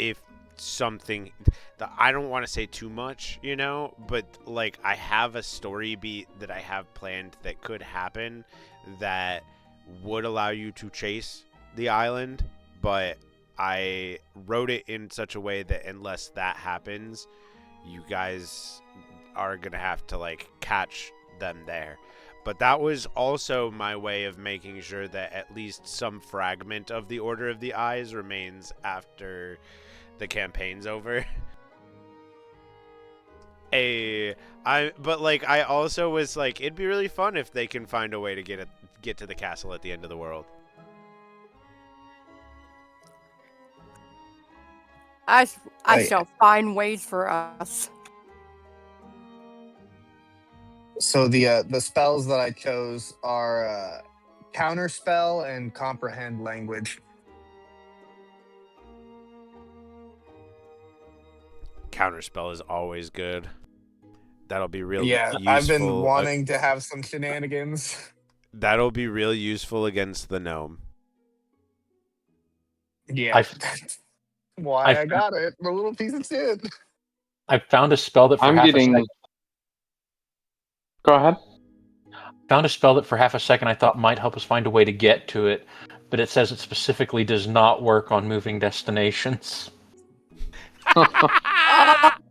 if something I don't want to say too much, but like I have a story beat that I have planned that could happen that would allow you to chase the island, but I wrote it in such a way that unless that happens, you guys are going to have to like catch them there. But that was also my way of making sure that at least some fragment of the Order of the Eyes remains after the campaign's over. But like I also was like, it'd be really fun if they can find a way to get to the castle at the end of the world. I shall find ways for us. So the spells that I chose are counterspell and comprehend language. Counterspell is always good. That'll be real useful. I've been wanting to have some shenanigans. That'll be real useful against the gnome. Yeah, that's why I got it. The little piece of shit. I found a spell that for half a second. Go ahead. Found a spell that for half a second I thought might help us find a way to get to it, but it says it specifically does not work on moving destinations.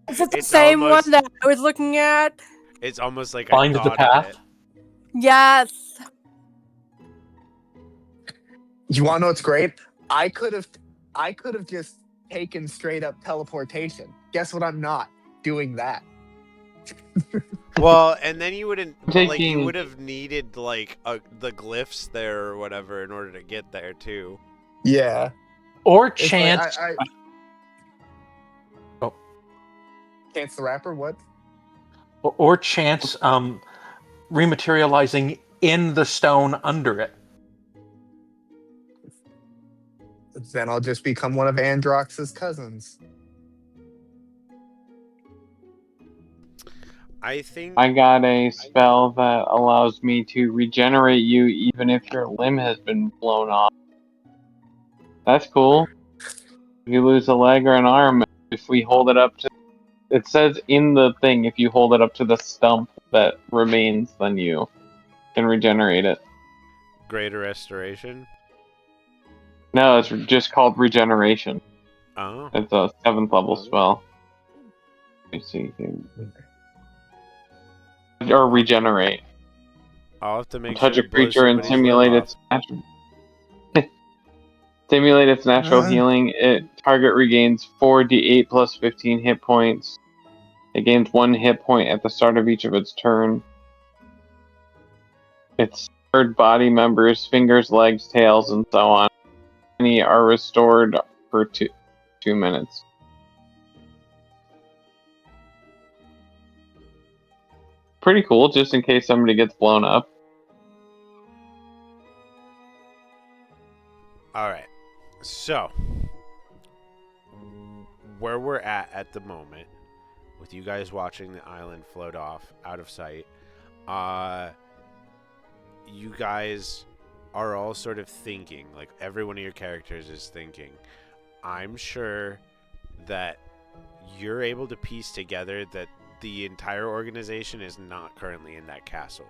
Is it the same one that I was looking at? It's almost like Find I the thought path. of it. Yes. You want to know what's great? I could have just taken straight up teleportation. Guess what? I'm not doing that. Well, and then you wouldn't like you Taking- would have needed like the glyphs there or whatever in order to get there too. Yeah. Or It's like, chance. Oh. Chance the Rapper? What? Or chance rematerializing in the stone under it. Then I'll just become one of Androx's cousins. I think I got a spell that allows me to regenerate you even if your limb has been blown off. That's cool. If you lose a leg or an arm, if we hold it up to... It says in the thing, if you hold it up to the stump that remains, then you can regenerate it. Greater Restoration. No, it's just called regeneration. Oh. It's a 7th level spell. Let me see here. Or regenerate. I'll have to make Touch sure a creature and simulate its natural simulate its natural healing. It target regains 4d8 plus 15 hit points. It gains 1 hit point at the start of each of its turn. Its third body members, fingers, legs, tails, and so on, any are restored for 2 minutes. Pretty cool, just in case somebody gets blown up. Alright. So, where we're at the moment, with you guys watching the island float off out of sight, you guys are all sort of thinking, like every one of your characters is thinking, I'm sure that you're able to piece together that the entire organization is not currently in that castle.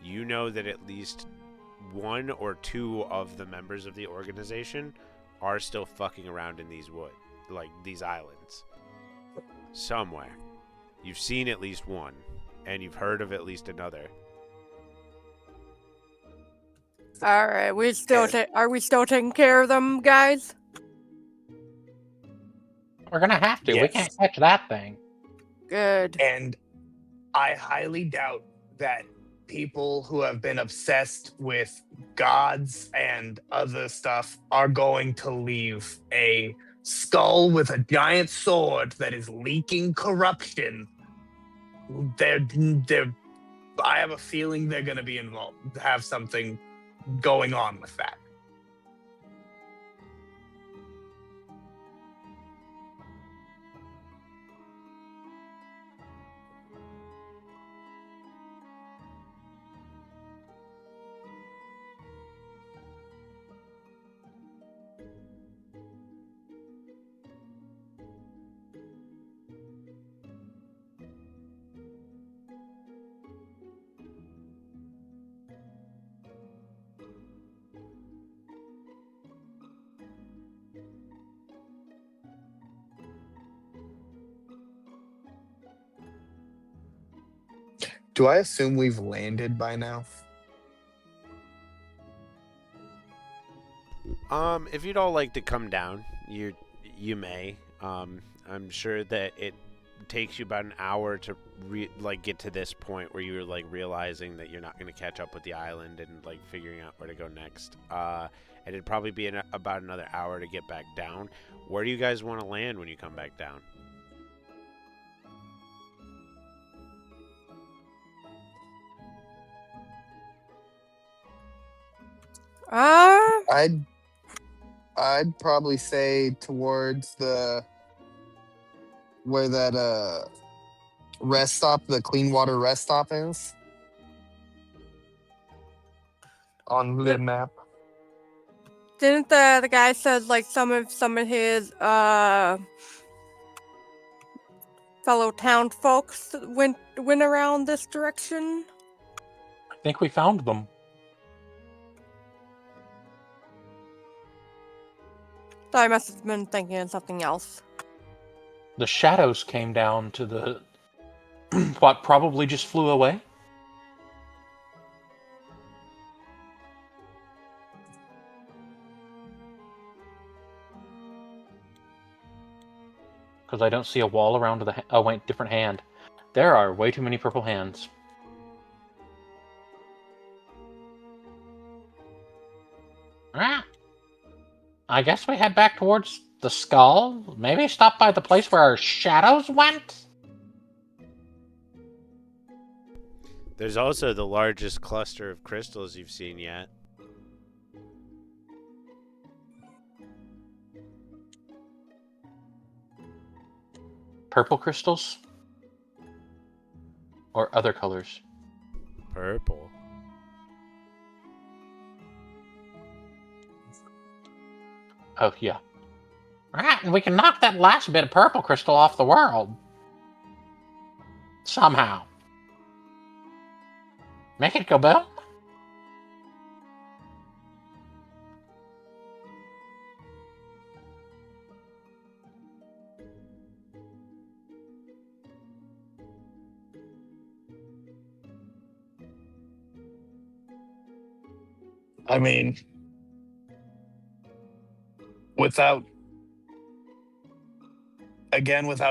You know that at least 1 or 2 of the members of the organization are still fucking around in these these islands somewhere. You've seen at least one, and you've heard of at least another. All right, are we still taking care of them, guys? We're gonna have to. We Yes. can't catch that thing. Good. And I highly doubt that people who have been obsessed with gods and other stuff are going to leave a skull with a giant sword that is leaking corruption. I have a feeling they're going to be involved, have something going on with that. Do I assume we've landed by now? If you'd all like to come down, you may. I'm sure that it takes you about an hour to get to this point where you're like realizing that you're not going to catch up with the island and like figuring out where to go next. And it'd probably be about another hour to get back down. Where do you guys want to land when you come back down? I'd probably say towards where that rest stop, the clean water rest stop is on the map. Didn't the guy said like some of his fellow town folks went around this direction? I think we found them. So I must have been thinking of something else. The shadows came down to the what probably just flew away. Because I don't see a wall around the... oh, wait, different hand. There are way too many purple hands. Ah! I guess we head back towards the skull? Maybe stop by the place where our shadows went? There's also the largest cluster of crystals you've seen yet. Purple crystals? Or other colors? Purple. Oh, yeah. Right, and we can knock that last bit of purple crystal off the world. Somehow. Make it go boom? I mean, without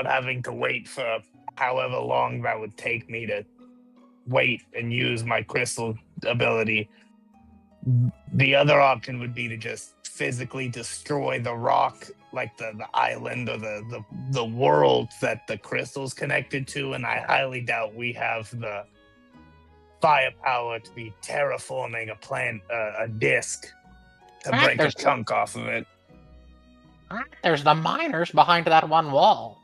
having to wait for however long that would take me to wait and use my crystal ability, the other option would be to just physically destroy the rock, like the island or the world that the crystal's connected to, and I highly doubt we have the firepower to be terraforming a disc to Right, break a chunk off of it. Right, there's the miners behind that one wall.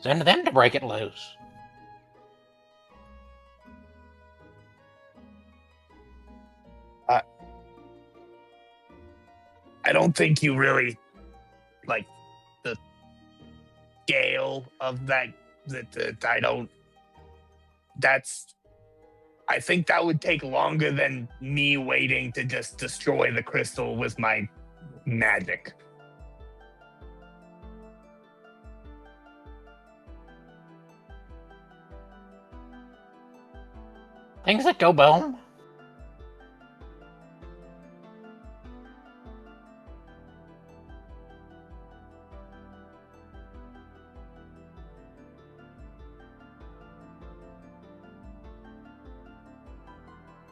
Send them to break it loose. I don't think you really like the scale of that. I don't. I think that would take longer than me waiting to just destroy the crystal with my magic. Things that go boom.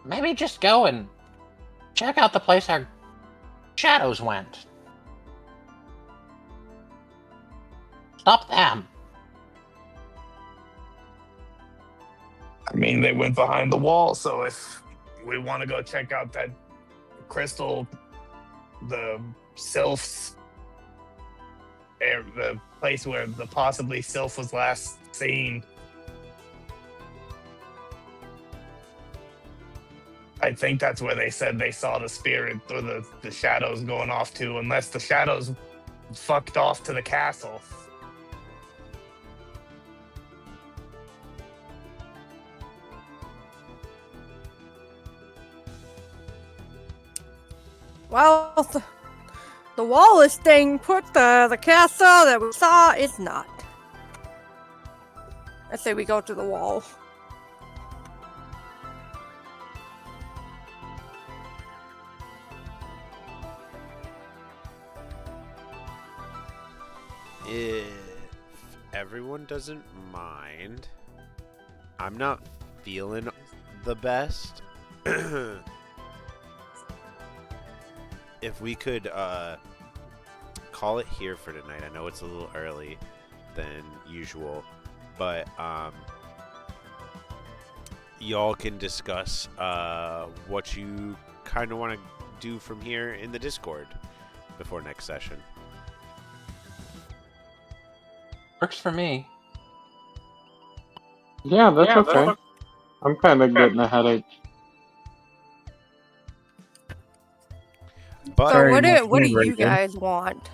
Maybe just go and check out the place our shadows went. Stop them. I mean, they went behind the wall, so if we want to go check out that crystal, the sylphs, the place where the possibly sylph was last seen, I think that's where they said they saw the spirit or the shadows going off to, unless the shadows fucked off to the castle. Well, the wall is staying put. The castle that we saw is not. I say we go to the wall. If everyone doesn't mind, I'm not feeling the best. If we could call it here for tonight. I know it's a little early than usual, but y'all can discuss what you kind of want to do from here in the Discord before next session. Works for me. Yeah, that's okay. I'm kind of getting a headache. But So Sorry, what my do what do phone you ringing. guys want?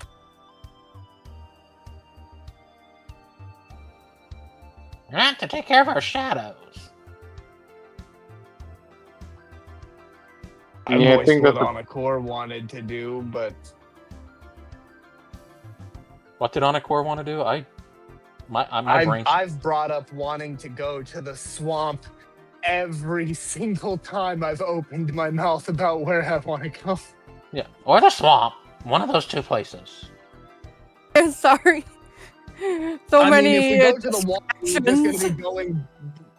We have to take care of our shadows. I Yeah, I voiced think what that's a- Anakor wanted to do, but What did Anakor want to do? My brain. I've brought up wanting to go to the swamp every single time I've opened my mouth about where I want to go. Yeah, or the swamp. One of those two places. I'm sorry. So I many. mean, if we go to the wall, we're just going to distractions. be going.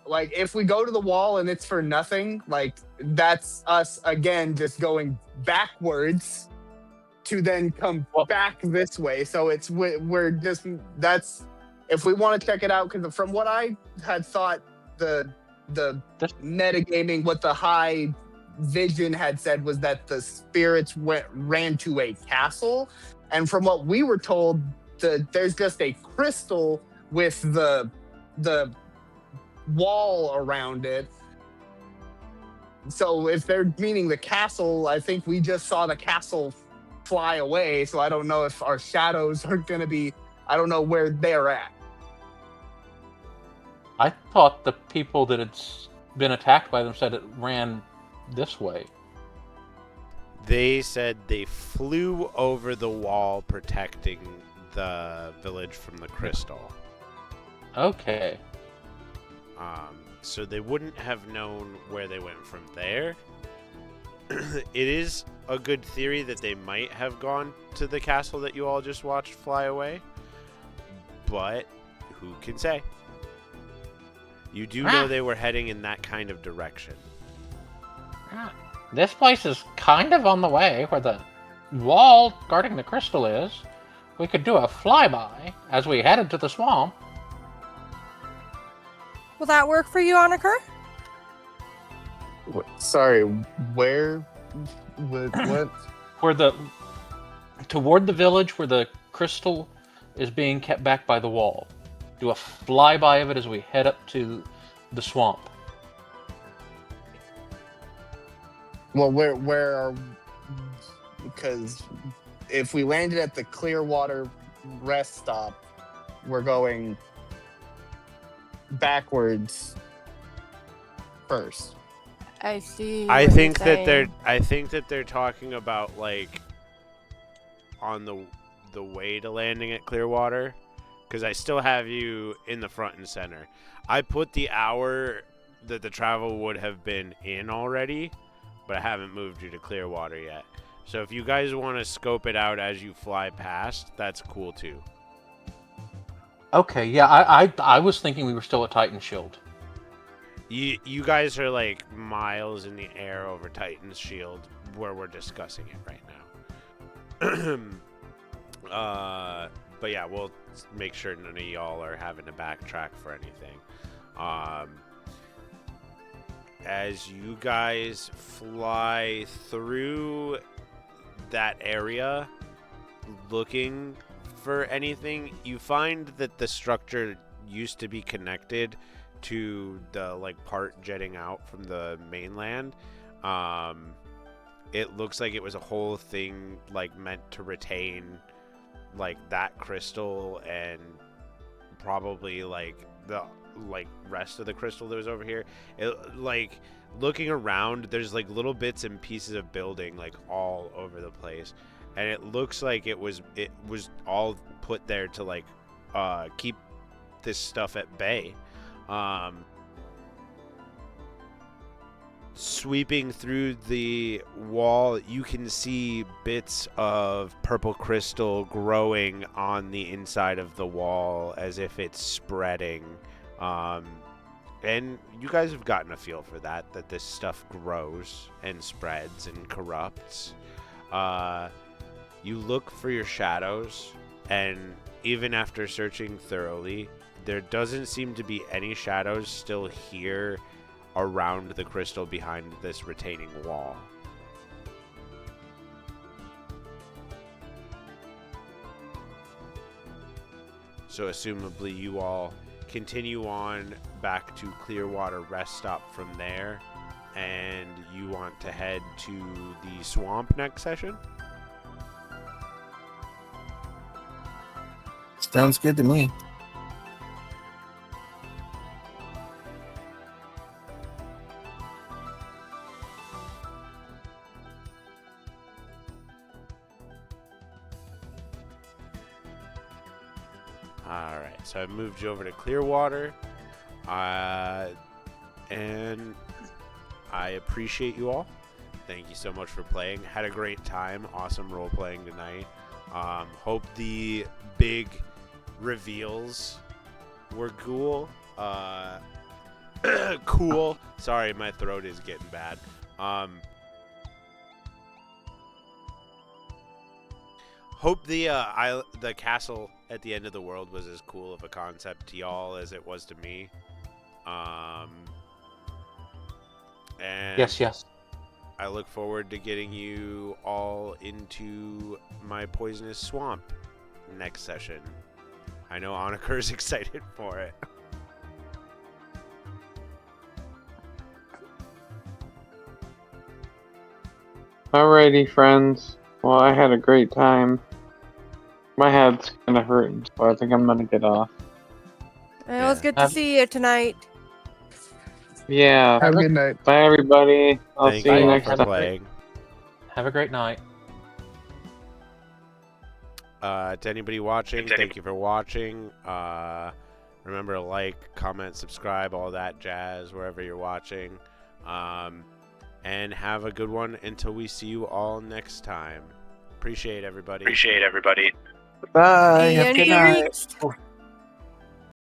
Like, if we go to the wall and it's for nothing, like, that's us again just going backwards to then come back this way. So it's we're just that's if we want to check it out, because from what I had thought, the metagaming, what the high vision had said was that the spirits ran to a castle, and from what we were told, there's just a crystal with the wall around it. So if they're meaning the castle, I think we just saw the castle fly away. So I don't know if our shadows are going to be, I don't know where they're at. I thought the people that had been attacked by them said it ran this way. they said they flew over the wall protecting the village from the crystal. Okay. So they wouldn't have known where they went from there. It is a good theory that they might have gone to the castle that you all just watched fly away. But who can say? You do know they were heading in that kind of direction. This place is kind of on the way where the wall guarding the crystal is. We could do a flyby as we headed to the swamp. Will that work for you, Anaker? Sorry, where? What? Where toward the village where the crystal is being kept back by the wall. Do a flyby of it as we head up to the swamp. Well, where are? Because if we landed at the Clearwater rest stop, we're going backwards first. I see. I what think you're that saying. they're talking about like on the way to landing at Clearwater, because I still have you in the front and center. I put the hour that the travel would have been in already, but I haven't moved you to Clearwater yet. So if you guys want to scope it out as you fly past, that's cool too. Okay, yeah, I was thinking we were still at Titan Shield. You guys are like miles in the air over Titan's Shield, where we're discussing it right now. But yeah, we'll make sure none of y'all are having to backtrack for anything. As you guys fly through that area, looking for anything, you find that the structure used to be connected to the like part jetting out from the mainland. It looks like it was a whole thing like meant to retain like that crystal and probably like the like rest of the crystal that was over here. It, like looking around, there's like little bits and pieces of building like all over the place, and it looks like it was all put there to like keep this stuff at bay. Sweeping through the wall, you can see bits of purple crystal growing on the inside of the wall as if it's spreading. And you guys have gotten a feel for that this stuff grows and spreads and corrupts. You look for your shadows, and even after searching thoroughly, there doesn't seem to be any shadows still here around the crystal behind this retaining wall. So assumably you all continue on back to Clearwater rest stop from there, and you want to head to the swamp next session? Sounds good to me. Alright, so I moved you over to Clearwater, and I appreciate you all. Thank you so much for playing. Had a great time. Awesome role playing tonight. Hope the big reveals were cool. Cool. Sorry, my throat is getting bad. Hope the castle at the end of the world was as cool of a concept to y'all as it was to me. And Yes. I look forward to getting you all into my poisonous swamp next session. I know Oniker's excited for it. Alrighty, friends. Well, I had a great time. My head's kind of hurting, so I think I'm gonna get off. It was Yeah. good to see you tonight. Yeah. Have a good night. Bye, everybody. I'll Thank see you you all next for time. playing. Have a great night. To anybody watching, thank you for watching. Remember to like, comment, subscribe, all that jazz wherever you're watching. And have a good one until we see you all next time. Appreciate everybody. Bye. The Have a end good is night. reached.